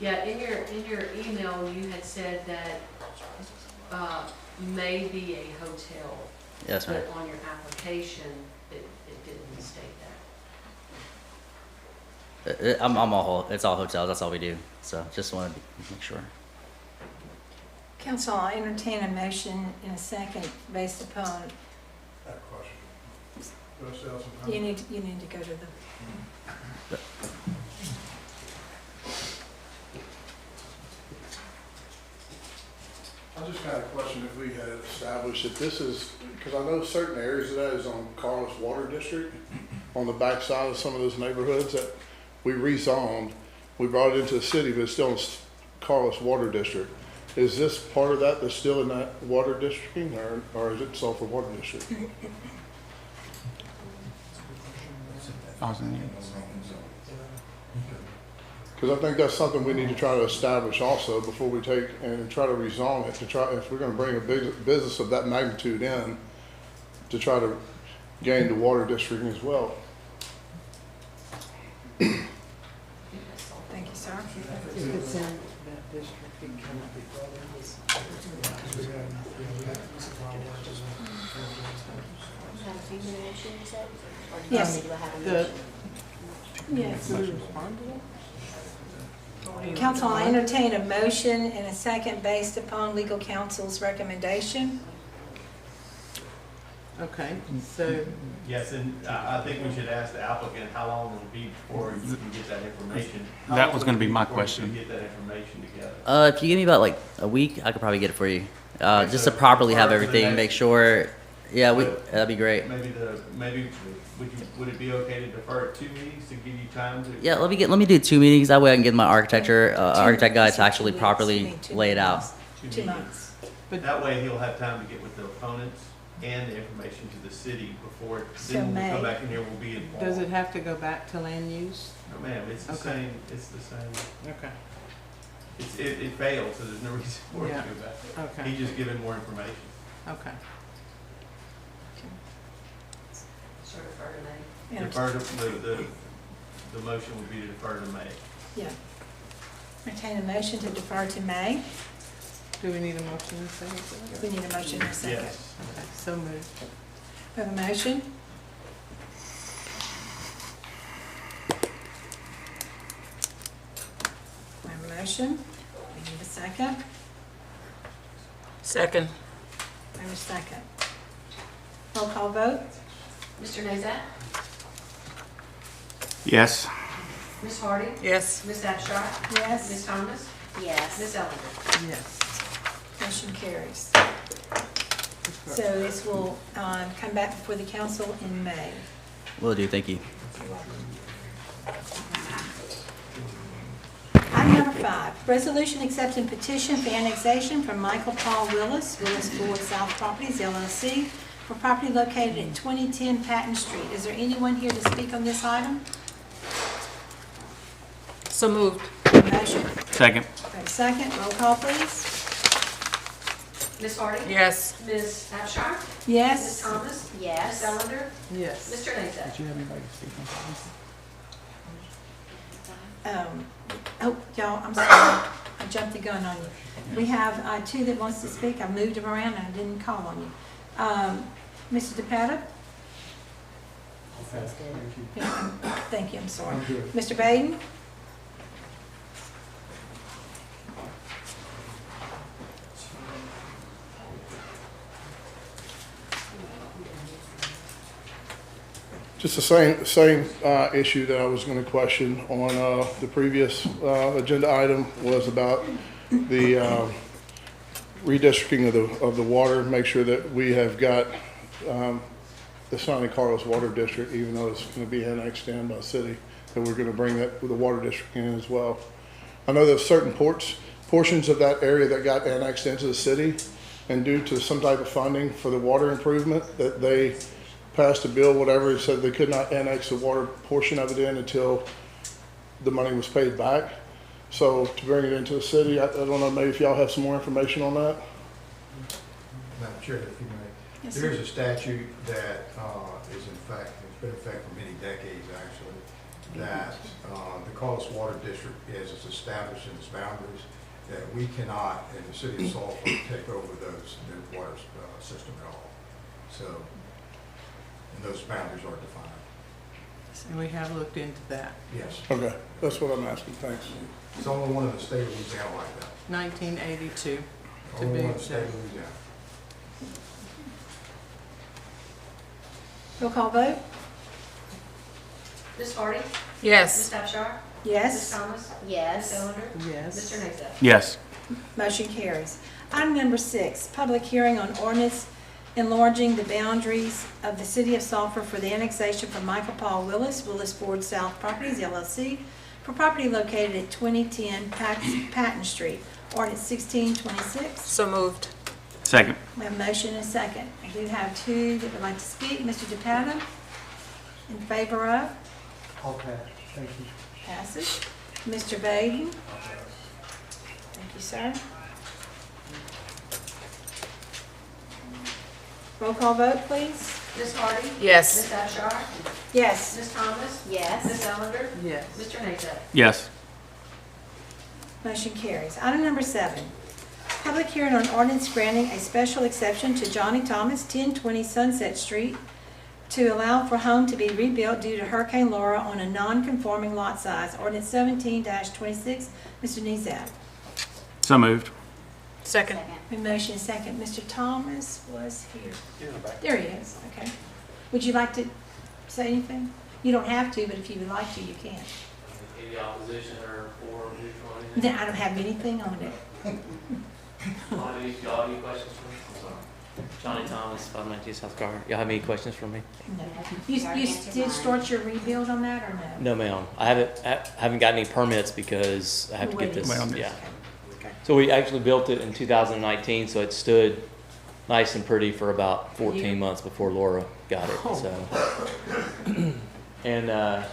Yeah, in your email, you had said that may be a hotel. Yes, ma'am. But on your application, it didn't state that. It's all hotels. That's all we do. So just wanted to make sure. Council, I'll entertain a motion in a second based upon, That question. Do I still have some time? you need to go to the, I just got a question if we had established that this is, because I know certain areas of that is on Carlos Water District, on the backside of some of those neighborhoods that we rezoned. We brought it into the city, but it's still in Carlos Water District. Is this part of that that's still in that water district, or is it Sulphur Water District? Because I think that's something we need to try to establish also before we take and try to rezone it, to try, if we're gonna bring a big business of that magnitude in, to try to gain the water district as well. thank you, sir. If it's in that district, it cannot be. You have a few minute motion, you said? Or do you Yes. want me to have a The, motion? Yes. do we respond to that? Council, I entertain a motion in a second based upon legal counsel's recommendation. Okay, so, Yes, and I think we should ask the applicant how long it'll be before you can get that information. How That long was will gonna it be my before you question. can get that information together? If you give me about like a week, I could probably get it for you. Just to properly have Or for the everything, next- make sure. Yeah, that'd be great. Maybe would it be okay to defer it 2 meetings to give you time to? Yeah, let me do 2 meetings. That way I can get my architect guy to actually 2 properly weeks, 2 lay it out. months. 2 2 meetings. months. But that way he'll have time to get with the opponents and the information to the city before, So then when we May. come back in here, we'll be involved. does it have to go back to land use? No, ma'am, it's the Okay. same, Okay. it failed, so there's no reason for it to Yeah. go back. Okay, He's just giving more information. okay. Sort of for May. Defer to, the motion would be to defer to May. Yeah. Entertain a motion to defer to May. Do we need a motion in a second for that? We need a motion in a second. Yes. Okay, so moved. We have a motion. We have a motion. We need a second. Second. We have a second. Roll call vote. Mr. Nazat? Yes. Ms. Hardy? Yes. Ms. Abchar? Yes. Ms. Thomas? Yes. Ms. Ellender? Yes. Motion carries. So this will come back before the council in May. Will do. Thank you. Item number 5, resolution accepting petition for annexation from Michael Paul Willis, Willis Ford South Properties LLC, for property located at 2010 Patton Street. Is there anyone here to speak on this item? So moved. Motion. Second. Okay, second, roll call please. Ms. Hardy? Yes. Ms. Abchar? Ms. Yes. Thomas? Ms. Yes. Ellender? Yes. Mr. Nazat? you have anybody to speak on this? Oh, y'all, I'm sorry. I jumped the gun on you. We have 2 that wants to speak. I moved them around and I didn't call on you. Mr. DePatta? Sounds good. Thank you, I'm sorry. Mr. Baden? Just the same issue that I was going to question on the previous agenda item was about the redistricting of the water. Make sure that we have got the San Carlos Water District, even though it's going to be annexed in by the city, that we're going to bring that with the water district in as well. I know there's certain portions of that area that got annexed into the city, and due to some type of funding for the water improvement, that they passed a bill, whatever, it said they could not annex the water portion of it in until the money was paid back. So to bring it into the city, I don't know, maybe if y'all have some more information on that? Madam Chair, if you may. Yes, There sir. is a statute that is in fact, it's been in effect for many decades actually, that the Carlos Water District, as it's established in its boundaries, that we cannot, in the city of Sulphur, take over the water system at all. So, and those boundaries are defined. And we have looked into that. Yes. Okay, that's what I'm asking, thanks. It's the only one in the state of Louisiana like that. 1982, to Only be one in the state exact. of Louisiana. Roll call vote? Ms. Hardy? Yes. Ms. Abchar? Ms. Yes. Thomas? Ms. Yes. Ellender? Yes. Mr. Nazat? Yes. Motion carries. Item number 6, public hearing on ordinance enlarging the boundaries of the city of Sulphur for the annexation from Michael Paul Willis, Willis Ford South Properties LLC, for property located at 2010 Patton Street. Ordinance 1626. So moved. Second. We have a motion and a second. I do have two that would like to speak. Mr. DePato, in favor of? I'll pass. Thank you. Passes. Mr. Baden? Thank you, sir. Roll call vote, please. Ms. Hardy? Yes. Ms. Abchar? Yes. Ms. Thomas? Yes. Ms. Ellender? Yes. Mr. Nazat? Yes. Motion carries. Item number 7, public hearing on ordinance granting a special exception to Johnny Thomas, 1020 Sunset Street, to allow for home to be rebuilt due to Hurricane Laura on a non-conforming lot size. Ordinance 17-26. Mr. Nezat. So moved. Second. A motion is second. Mr. Thomas was here. There he is, okay. Would you like to say anything? You don't have to, but if you would like to, you can. Any opposition or for neutral or No, anything? I don't have anything on it. Y'all have any questions for me? I'm sorry. Johnny Thomas, 592 South Car. Y'all have any questions for me? No. You already You answered did mine. start your rebuild on that, or no? No, ma'am. I haven't got any permits because I have to get this. Wait on this. Yeah. Okay. So we actually built it in 2019, so it stood nice and pretty for about Yeah. 14 months before Laura got it. So, and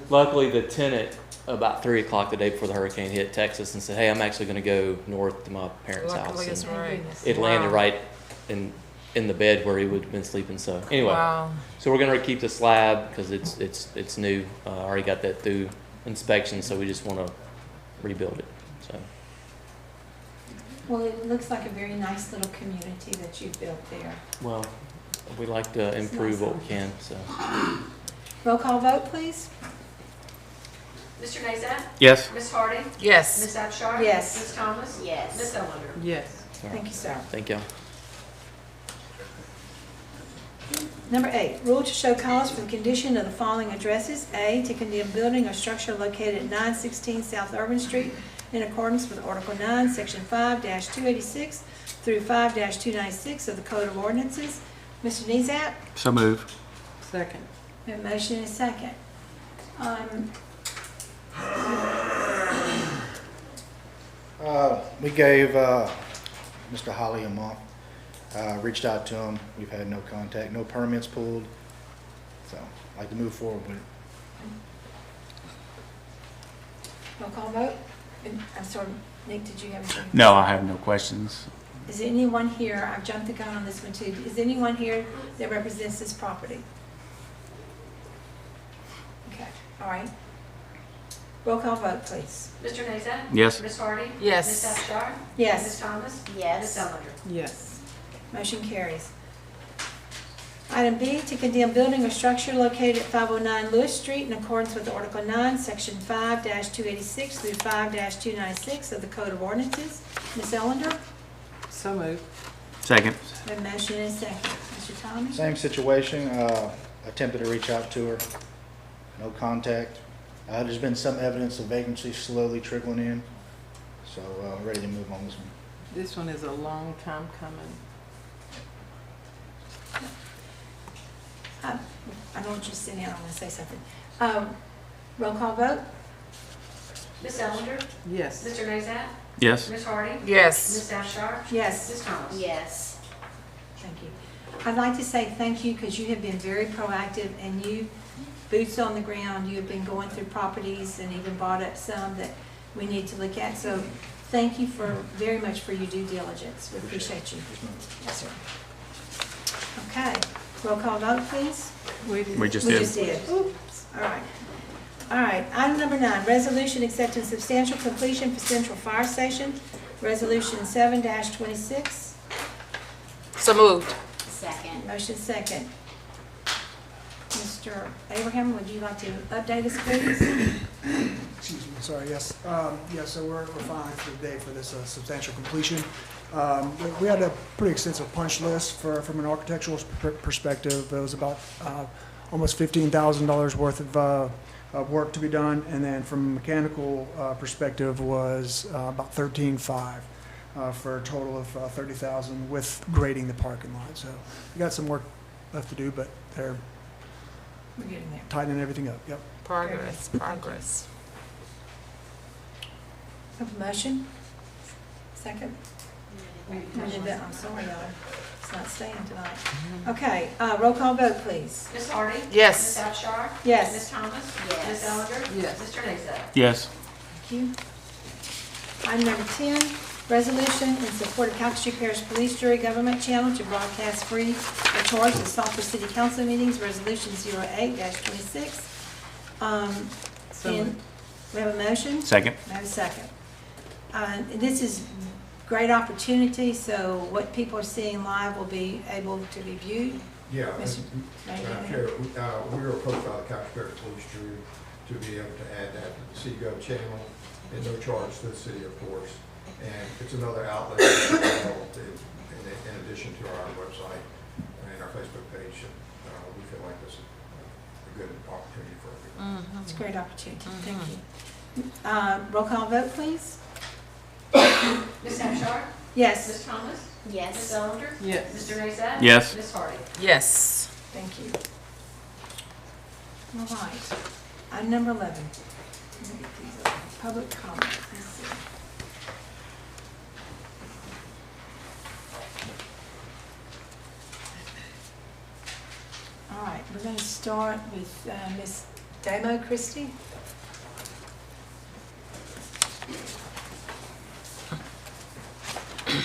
luckily the tenant about 3 o'clock the day before the hurricane hit Texas and said, "Hey, I'm actually going to go north to my parents' house." Luckily, it's And right. it landed right in the bed where he would have been sleeping. So anyway, Wow. so we're going to keep the slab because it's new. Already got that through inspection, so we just want to rebuild it. So Well, it looks like a very nice little community that you've built there. well, we like to improve what we can. So Roll call vote, please. Mr. Nazat? Yes. Ms. Hardy? Yes. Ms. Abchar? Yes. Ms. Thomas? Yes. Ms. Ellender? Yes. Thank you, sir. thank y'all. Number 8, rule to show cause for the condition of the following addresses. A, to condemn building or structure located at 916 South Urban Street in accordance with Article 9, Section 5-286 through 5-296 of the Code of Ordinances. Mr. Nezat? So moved. Second. We have a motion and a second. We gave Mr. Holly a month. Reached out to him. We've had no contact, no permits pulled. So I'd like to move forward with it. Roll call vote. I'm sorry, Nick, did you have anything? No, I have no questions. Is anyone here, I've jumped the gun on this one too, is anyone here that represents this property? Okay, all right. Roll call vote, please. Mr. Nazat? Yes. Ms. Hardy? Yes. Ms. Abchar? Yes. Ms. Thomas? Yes. Ms. Ellender? Yes. Motion carries. Item B, to condemn building or structure located at 509 Lewis Street in accordance with Article 9, Section 5-286 through 5-296 of the Code of Ordinances. Ms. Ellender? So moved. Second. A motion and a second. Mr. Thomas? Same situation, attempted to reach out to her, no contact. There's been some evidence of vacancy slowly trickling in, so ready to move on this one. This one is a long time coming. I don't want you to sit down, I want to say something. Roll call vote? Ms. Ellender? Yes. Mr. Nazat? Yes. Ms. Hardy? Yes. Ms. Abchar? Yes. Ms. Thomas? Yes. Thank you. I'd like to say thank you because you have been very proactive and you, boots on the ground, you have been going through properties and even brought up some that we need to look at. So thank you very much for your due diligence. We appreciate you. Yes, sir. Okay, roll call vote, please. We just We did. just did. Oops, all right. All right, item number 9, resolution accepting substantial completion for Central Fire Station, resolution 7-26. So moved. Second. Motion second. Mr. Abraham, would you like to update us, please? Excuse me, sorry, yes. Yeah, so we're fine for the day for this substantial completion. We had a pretty extensive punch list from an architectural perspective. It was about almost $15,000 worth of work to be done, and then from a mechanical perspective was about $13,500 for a total of $30,000 with grading the parking lot. So we got some work left to do, but they're We're getting there. tightening everything up. Yep. Progress, progress. Have a motion? Second? We did that. I'm sorry, y'all. It's not staying tonight. Okay, roll call vote, please. Ms. Hardy? Yes. Ms. Abchar? Yes. Ms. Thomas? Yes. Ms. Ellender? Yes. Mr. Nazat? Yes. Thank you. Item number 10, resolution in support of Calcasieu Parish Police Jury Government Channel to broadcast free of charge the Sulphur City Council meetings, resolution 08-26. So And moved. we have a motion? Second. We have a second. And this is great opportunity, so what people are seeing live will be able to be viewed. Yeah, Mr. Madam Mayor. Chair, we were approached by the Calcasieu Parish Police Jury to be able to add that to the CGov channel at no charge to the city, of course. And it's another outlet in addition to our website and our Facebook page. We feel like this is a good opportunity for everyone. It's a great opportunity. Thank you. Roll call vote, please. Ms. Abchar? Yes. Ms. Thomas? Ms. Yes. Ellender? Yes. Mr. Nazat? Yes. Ms. Hardy? Yes. Thank you. All right. Item number 11. Let me get these up. Public comment. Let's see. All right, we're going to start with Ms. Damo Christie.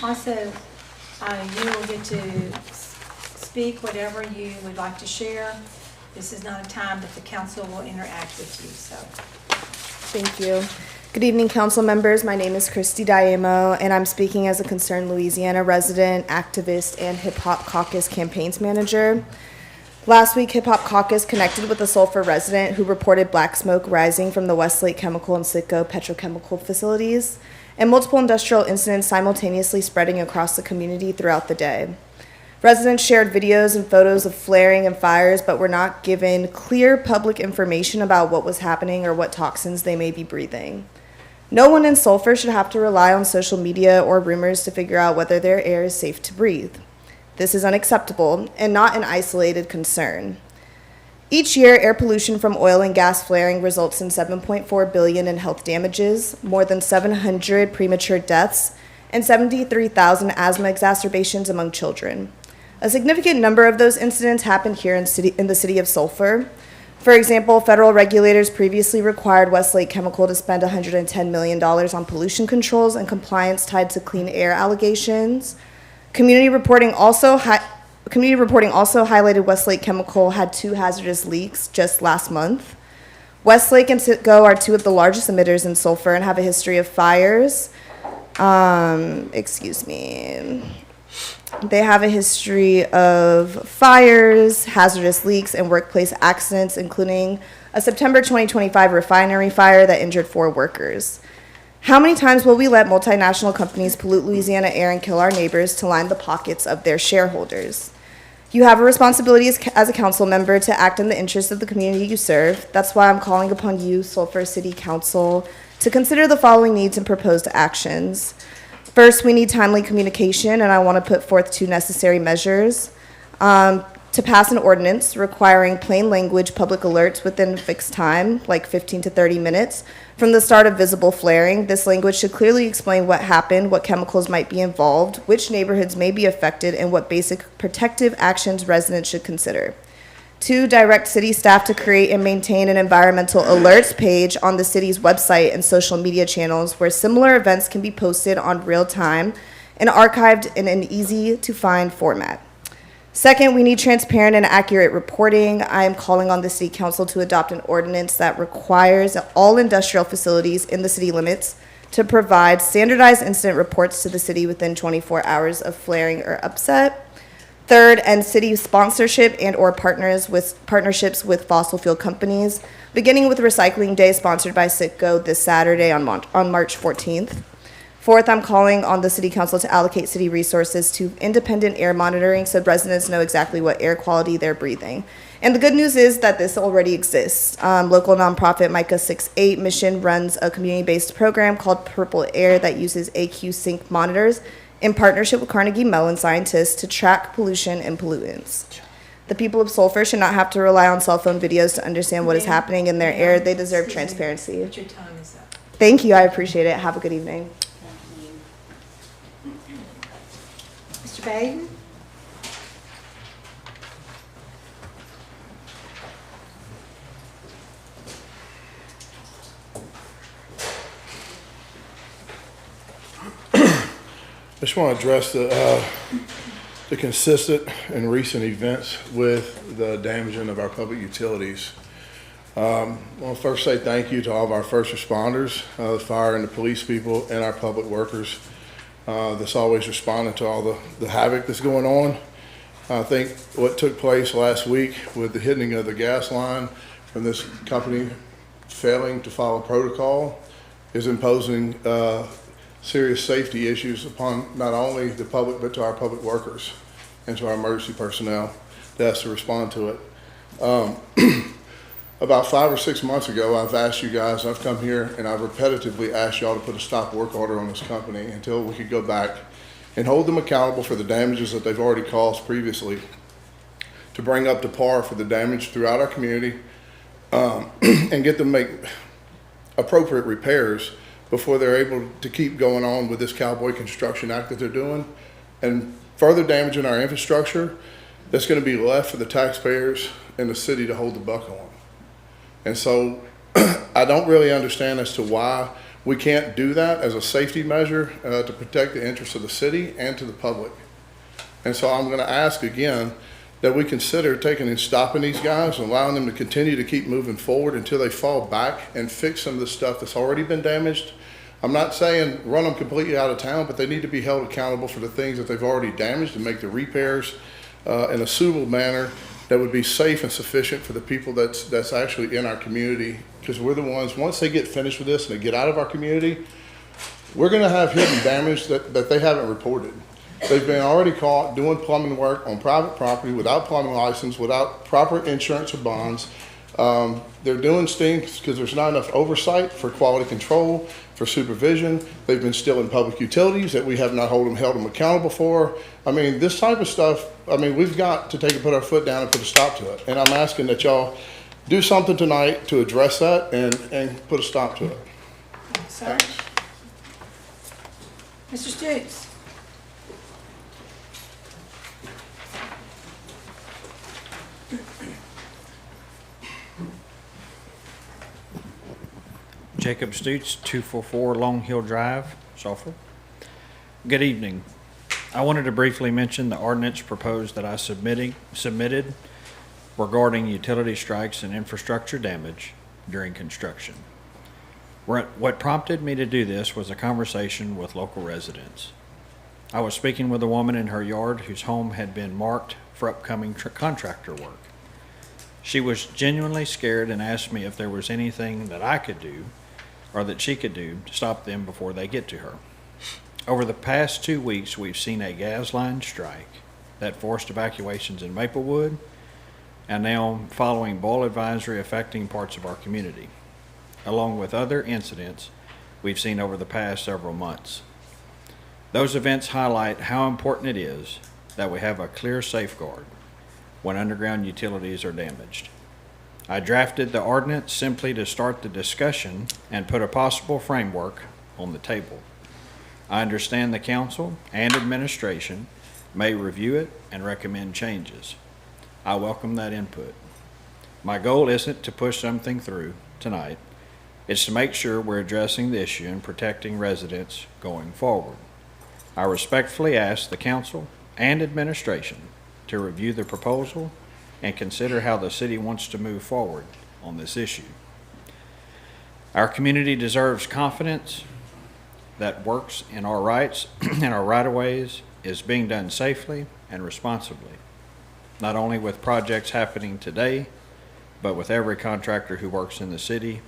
Also, you will get to speak whatever you would like to share. This is not a time that the council will interact with you, so. Thank you. Good evening, council members. My name is Christy Diamo, and I'm speaking as a concerned Louisiana resident, activist, and Hip Hop Caucus campaigns manager. Last week, Hip Hop Caucus connected with a Sulphur resident who reported black smoke rising from the Westlake Chemical and Citgo petrochemical facilities, and multiple industrial incidents simultaneously spreading across the community throughout the day. Residents shared videos and photos of flaring and fires, but were not given clear public information about what was happening or what toxins they may be breathing. No one in Sulphur should have to rely on social media or rumors to figure out whether their air is safe to breathe. This is unacceptable and not an isolated concern. Each year, air pollution from oil and gas flaring results in $7.4 billion in health damages, more than 700 premature deaths, and 73,000 asthma exacerbations among children. A significant number of those incidents happened here in the city of Sulphur. For example, federal regulators previously required Westlake Chemical to spend $110 million on pollution controls and compliance tied to clean air allegations. Community reporting also highlighted Westlake Chemical had 2 hazardous leaks just last month. Westlake and Citgo are 2 of the largest emitters in Sulphur and have a history of fires. They have a history of fires, hazardous leaks, and workplace accidents, including a September 2025 refinery fire that injured 4 workers. How many times will we let multinational companies pollute Louisiana air and kill our neighbors to line the pockets of their shareholders? You have a responsibility as a council member to act in the interest of the community you serve. That's why I'm calling upon you, Sulphur City Council, to consider the following needs and proposed actions. First, we need timely communication, and I want to put forth 2 necessary measures. To pass an ordinance requiring plain language public alerts within a fixed time, like 15 to 30 minutes, from the start of visible flaring. This language should clearly explain what happened, what chemicals might be involved, which neighborhoods may be affected, and what basic protective actions residents should consider. 2, direct city staff to create and maintain an environmental alerts page on the city's website and social media channels where similar events can be posted on real time and archived in an easy-to-find format. Second, we need transparent and accurate reporting. I am calling on the City Council to adopt an ordinance that requires all industrial facilities in the city limits to provide standardized incident reports to the city within 24 hours of flaring or upset. Third, end city sponsorship and or partnerships with fossil fuel companies, beginning with Recycling Day sponsored by Citgo this Saturday on March 14th. Fourth, I'm calling on the City Council to allocate city resources to independent air monitoring so residents know exactly what air quality they're breathing. And the good news is that this already exists. Local nonprofit Micah 6-8 Mission runs a community-based program called Purple Air that uses AQ Sync monitors in partnership with Carnegie Mellon scientists to track pollution and pollutants. The people of Sulphur should not have to rely on cell phone videos to understand what is happening in their air. They deserve transparency. But your time is up. Thank you, I appreciate it. Have a good evening. Mr. Baden? I just want to address the consistent and recent events with the damaging of our public utilities. I want to first say thank you to all of our first responders, the fire and the police people, and our public workers that's always responding to all the havoc that's going on. I think what took place last week with the hitting of the gas line from this company failing to follow protocol is imposing serious safety issues upon not only the public but to our public workers and to our emergency personnel that has to respond to it. About 5 or 6 months ago, I've asked you guys, I've come here and I've repetitively asked y'all to put a stop work order on this company until we could go back and hold them accountable for the damages that they've already caused previously, to bring up to par for the damage throughout our community, and get them make appropriate repairs before they're able to keep going on with this cowboy construction act that they're doing and further damaging our infrastructure that's going to be left for the taxpayers and the city to hold the buck on. And so I don't really understand as to why we can't do that as a safety measure to protect the interests of the city and to the public. And so I'm going to ask again that we consider taking and stopping these guys and allowing them to continue to keep moving forward until they fall back and fix some of the stuff that's already been damaged. I'm not saying run them completely out of town, but they need to be held accountable for the things that they've already damaged and make the repairs in a suitable manner that would be safe and sufficient for the people that's actually in our community. Because we're the ones, once they get finished with this and they get out of our community, we're gonna have hidden damage that they haven't reported. They've been already caught doing plumbing work on private property without plumbing license, without proper insurance or bonds. They're doing things because there's not enough oversight for quality control, for supervision. They've been stealing public utilities that we have not held them accountable for. I mean, this type of stuff, I mean, we've got to take and put our foot down and put a stop to it. And I'm asking that y'all do something tonight to address that and put a stop to it. Sir? Mr. Stutes? Jacob Stutes, 244 Long Hill Drive, Sulphur. Good evening. I wanted to briefly mention the ordinance proposed that I submitted regarding utility strikes and infrastructure damage during construction. What prompted me to do this was a conversation with local residents. I was speaking with a woman in her yard whose home had been marked for upcoming contractor work. She was genuinely scared and asked me if there was anything that I could do or that she could do to stop them before they get to her. Over the past 2 weeks, we've seen a gas line strike that forced evacuations in Maplewood, and now following boil advisory affecting parts of our community, along with other incidents we've seen over the past several months. Those events highlight how important it is that we have a clear safeguard when underground utilities are damaged. I drafted the ordinance simply to start the discussion and put a possible framework on the table. I understand the council and administration may review it and recommend changes. I welcome that input. My goal isn't to push something through tonight. It's to make sure we're addressing the issue and protecting residents going forward. I respectfully ask the council and administration to review the proposal and consider how the city wants to move forward on this issue. Our community deserves confidence that works in our rights and our right-of-ways is being done safely and responsibly, not only with projects happening today, but with every contractor who works in the city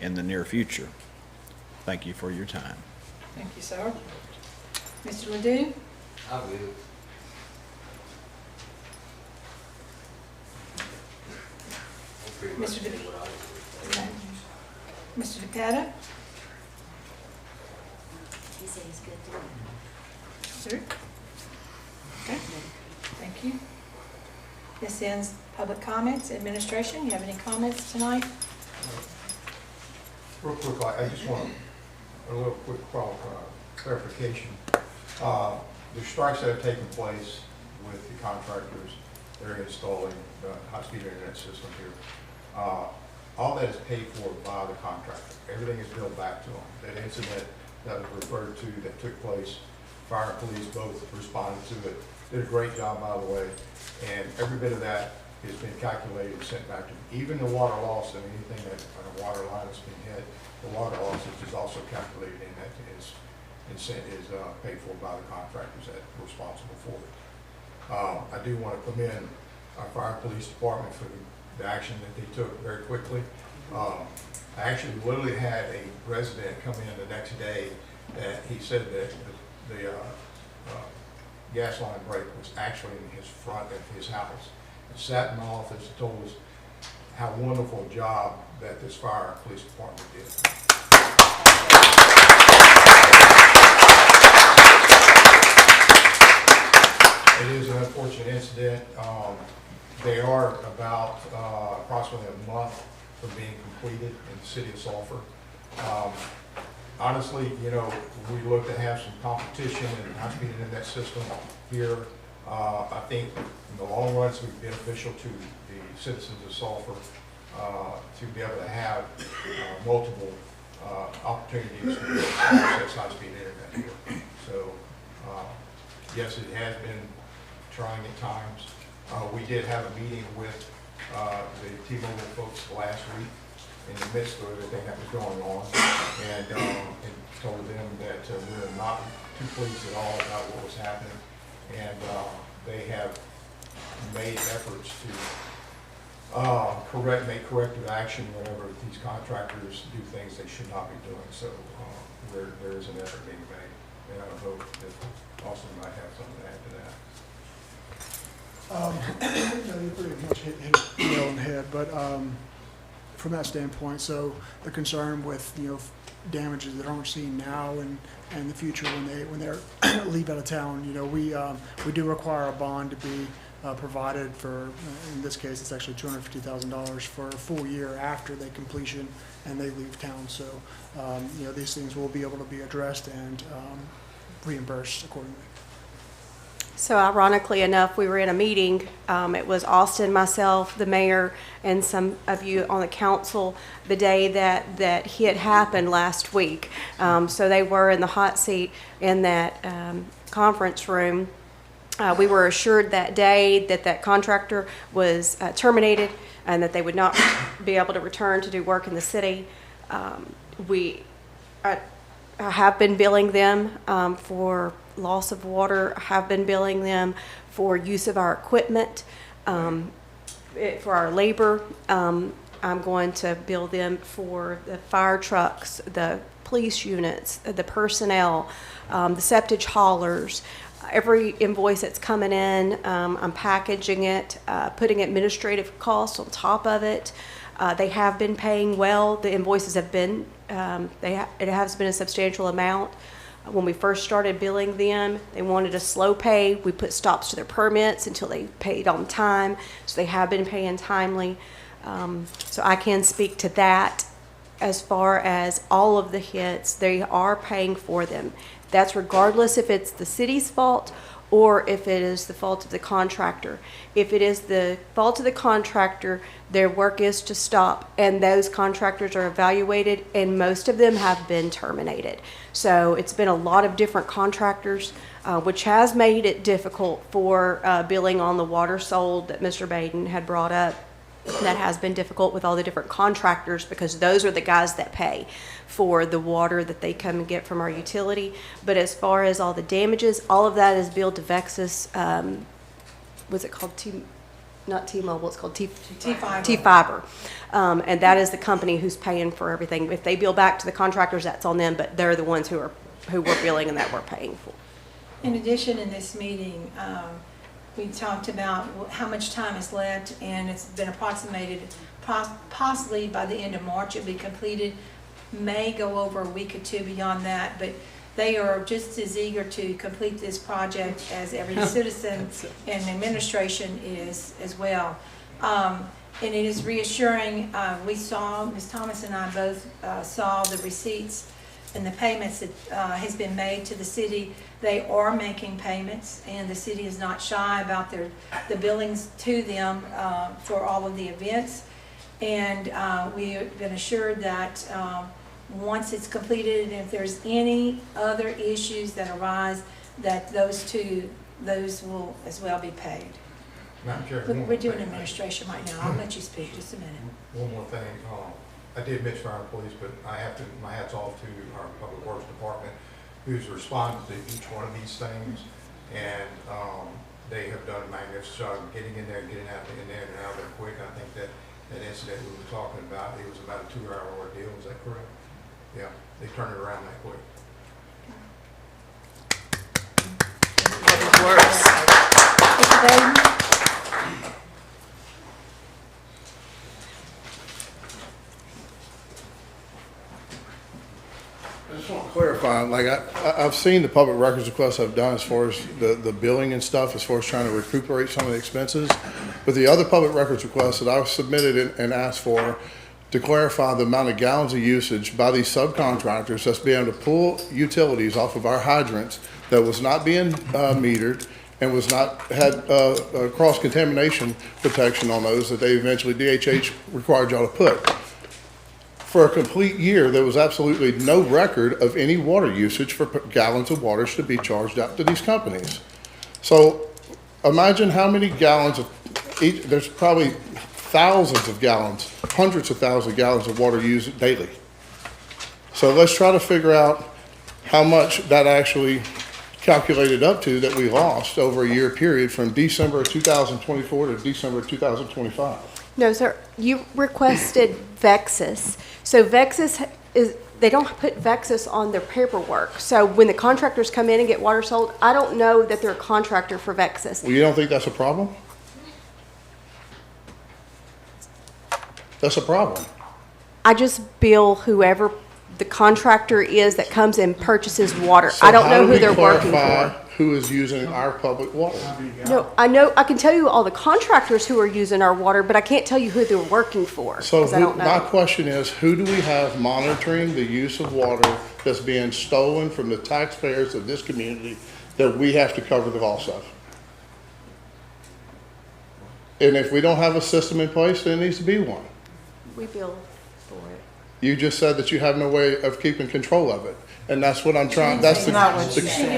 in the near future. Thank you for your time. Thank you, sir. Mr. Ledoux? I will. Mr. Mr. Dakota? He said he's good to go. Sir? Okay, thank you. This ends public comments. Administration, you have any comments tonight? Real quick, I just want a little quick clarification. The strikes that have taken place with the contractors, they're installing the high-speed internet system here. All that is paid for by the contractor. Everything is billed back to them. That incident that was referred to that took place, fire and police both responded to it. Did a great job, by the way, and every bit of that has been calculated and sent back to them. Even the water loss and anything that on a water line that's been hit, the water loss is also calculated in that is paid for by the contractors that are responsible for it. I do want to commend our fire and police department for the action that they took very quickly. I actually literally had a resident come in the next day that he said that the gas line break was actually in his front of his house. He sat in my office and told us how wonderful a job that this fire and police department did. It is an unfortunate incident. They are about approximately a month from being completed in the city of Sulphur. Honestly, you know, we look to have some competition in the high-speed internet system here. I think in the long run, it's going to be beneficial to the citizens of Sulphur to be able to have multiple opportunities to access high-speed internet here. So, yes, it has been trying at times. We did have a meeting with the T-Mobile folks last week in the midst of everything that was going on, and told them that we were not too pleased at all about what was happening, and they have made efforts to make corrective action whenever these contractors do things they should not be doing. So there is an effort being made, and I hope that Austin might have something to add to that. You pretty much hit the nail on the head, but from that standpoint, so the concern with, you know, damages that aren't seen now and in the future when they leave out of town, you know, we do require a bond to be provided for, in this case, it's actually $250,000 for a full year after they completion and they leave town. So, you know, these things will be able to be addressed and reimbursed accordingly. So ironically enough, we were in a meeting. It was Austin, myself, the mayor, and some of you on the council the day that hit happened last week. So they were in the hot seat in that conference room. We were assured that day that that contractor was terminated and that they would not be able to return to do work in the city. I have been billing them for loss of water. I have been billing them for use of our equipment, for our labor. I'm going to bill them for the fire trucks, the police units, the personnel, the septic haulers. Every invoice that's coming in, I'm packaging it, putting administrative costs on top of it. They have been paying well. The invoices have been, it has been a substantial amount. When we first started billing them, they wanted a slow pay. We put stops to their permits until they paid on time. So they have been paying timely. So I can speak to that. As far as all of the hits, they are paying for them. That's regardless if it's the city's fault or if it is the fault of the contractor. If it is the fault of the contractor, their work is to stop, and those contractors are evaluated, and most of them have been terminated. So it's been a lot of different contractors, which has made it difficult for billing on the water sold that Mr. Baden had brought up. That has been difficult with all the different contractors, because those are the guys that pay for the water that they come and get from our utility. But as far as all the damages, all of that is billed to Vexus. What's it called? Not T-Mobile, it's called T-Fiber. T-Fiber. And that is the company who's paying for everything. If they bill back to the contractors, that's on them, but they're the ones who we're billing and that we're paying for. In addition, in this meeting, we talked about how much time is left, and it's been approximated possibly by the end of March it'll be completed. May go over a week or two beyond that, but they are just as eager to complete this project as every citizen and administration is as well. And it is reassuring. We saw, Ms. Thomas and I both saw the receipts and the payments that has been made to the city. They are making payments, and the city is not shy about the billings to them for all of the events. And we have been assured that once it's completed, and if there's any other issues that arise, that those will as well be paid. Madam Chair, We're doing administration right now. I'll let you speak just a minute. one more thing. I did mention our employees, but I have to, my hat's off to our Public Works Department, who's responded to each one of these things, and they have done a magnificent job getting in there, getting out in there and out there quick. I think that incident we were talking about, it was about a 2-hour ordeal. Is that correct? Yeah, they turned it around that quick. Public Works. Mr. Baden? I just want to clarify, like, I've seen the public records requests I've done as far as the billing and stuff, as far as trying to recuperate some of the expenses. But the other public records requests that I've submitted and asked for to clarify the amount of gallons of usage by these subcontractors that's being able to pull utilities off of our hydrants that was not being metered and was not, had cross-contamination protection on those that they eventually, DHH required y'all to put. For a complete year, there was absolutely no record of any water usage for gallons of water to be charged out to these companies. So imagine how many gallons of each, there's probably thousands of gallons, hundreds of thousands of gallons of water used daily. So let's try to figure out how much that actually calculated up to that we lost over a year period from December of 2024 to December of 2025. No, sir, you requested Vexus. So Vexus is, they don't put Vexus on their paperwork. So when the contractors come in and get water sold, I don't know that they're a contractor for Vexus. Well, you don't think that's a problem? That's a problem. I just bill whoever the contractor is that comes and purchases water. So I don't how know do who we they're working clarify for. who is using our public water? No, I know, I can tell you all the contractors who are using our water, but I can't tell you who they're working for, So because I don't my know. question is, who do we have monitoring the use of water that's being stolen from the taxpayers of this community that we have to cover the cost of? And if we don't have a system in place, there needs to be one. We bill for it. You just said that you have no way of keeping control of it. And that's what I'm trying, that's the.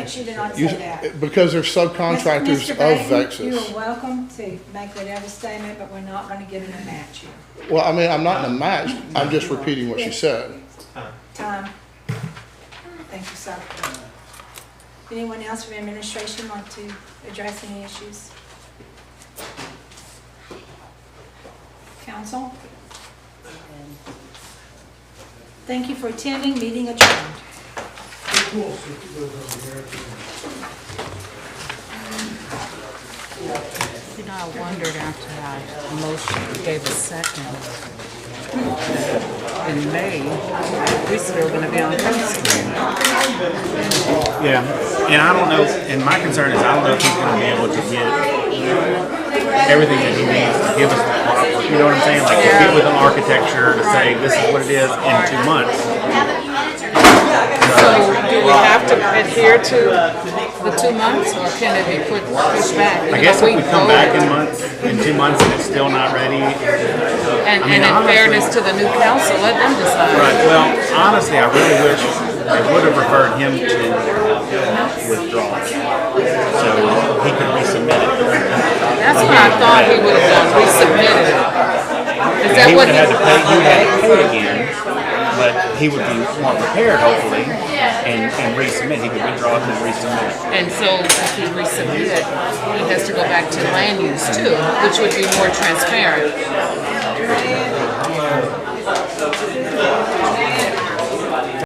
She did not you- say that. Because they're subcontractors Mr. of Baden, you Vexus. are welcome to make whatever statement, but we're not going to give it a match you. Well, I mean, I'm not in a match, I'm just repeating what she said. Time. Thank you, sir. Anyone else from administration want to address any issues? Council? Thank you for attending. Meeting adjourned. You know, I wondered after I motion gave a second. In May, we still gonna be on Coast Street. Yeah, and I don't know, and my concern is I don't know if he's gonna be able to get everything that he needs to give us the proper, you know what I'm saying? Like, to get with an architecture to say, this is what it is in 2 months. So do we have to adhere to the 2 months, or can it be pushed back? I guess if we come back in 2 months and it's still not ready. And in fairness to the new council, let them decide. Right, well, honestly, I really wish I would have referred him to withdraw, so he could resubmit it. That's what I thought he would have done, resubmitted it. Is that He what would have had to pay, he would have to pay again, but he would be more prepared, hopefully, and resubmit. He could withdraw it and resubmit it. And so if he resubmitted, he has to go back to land use too, which would be more transparent.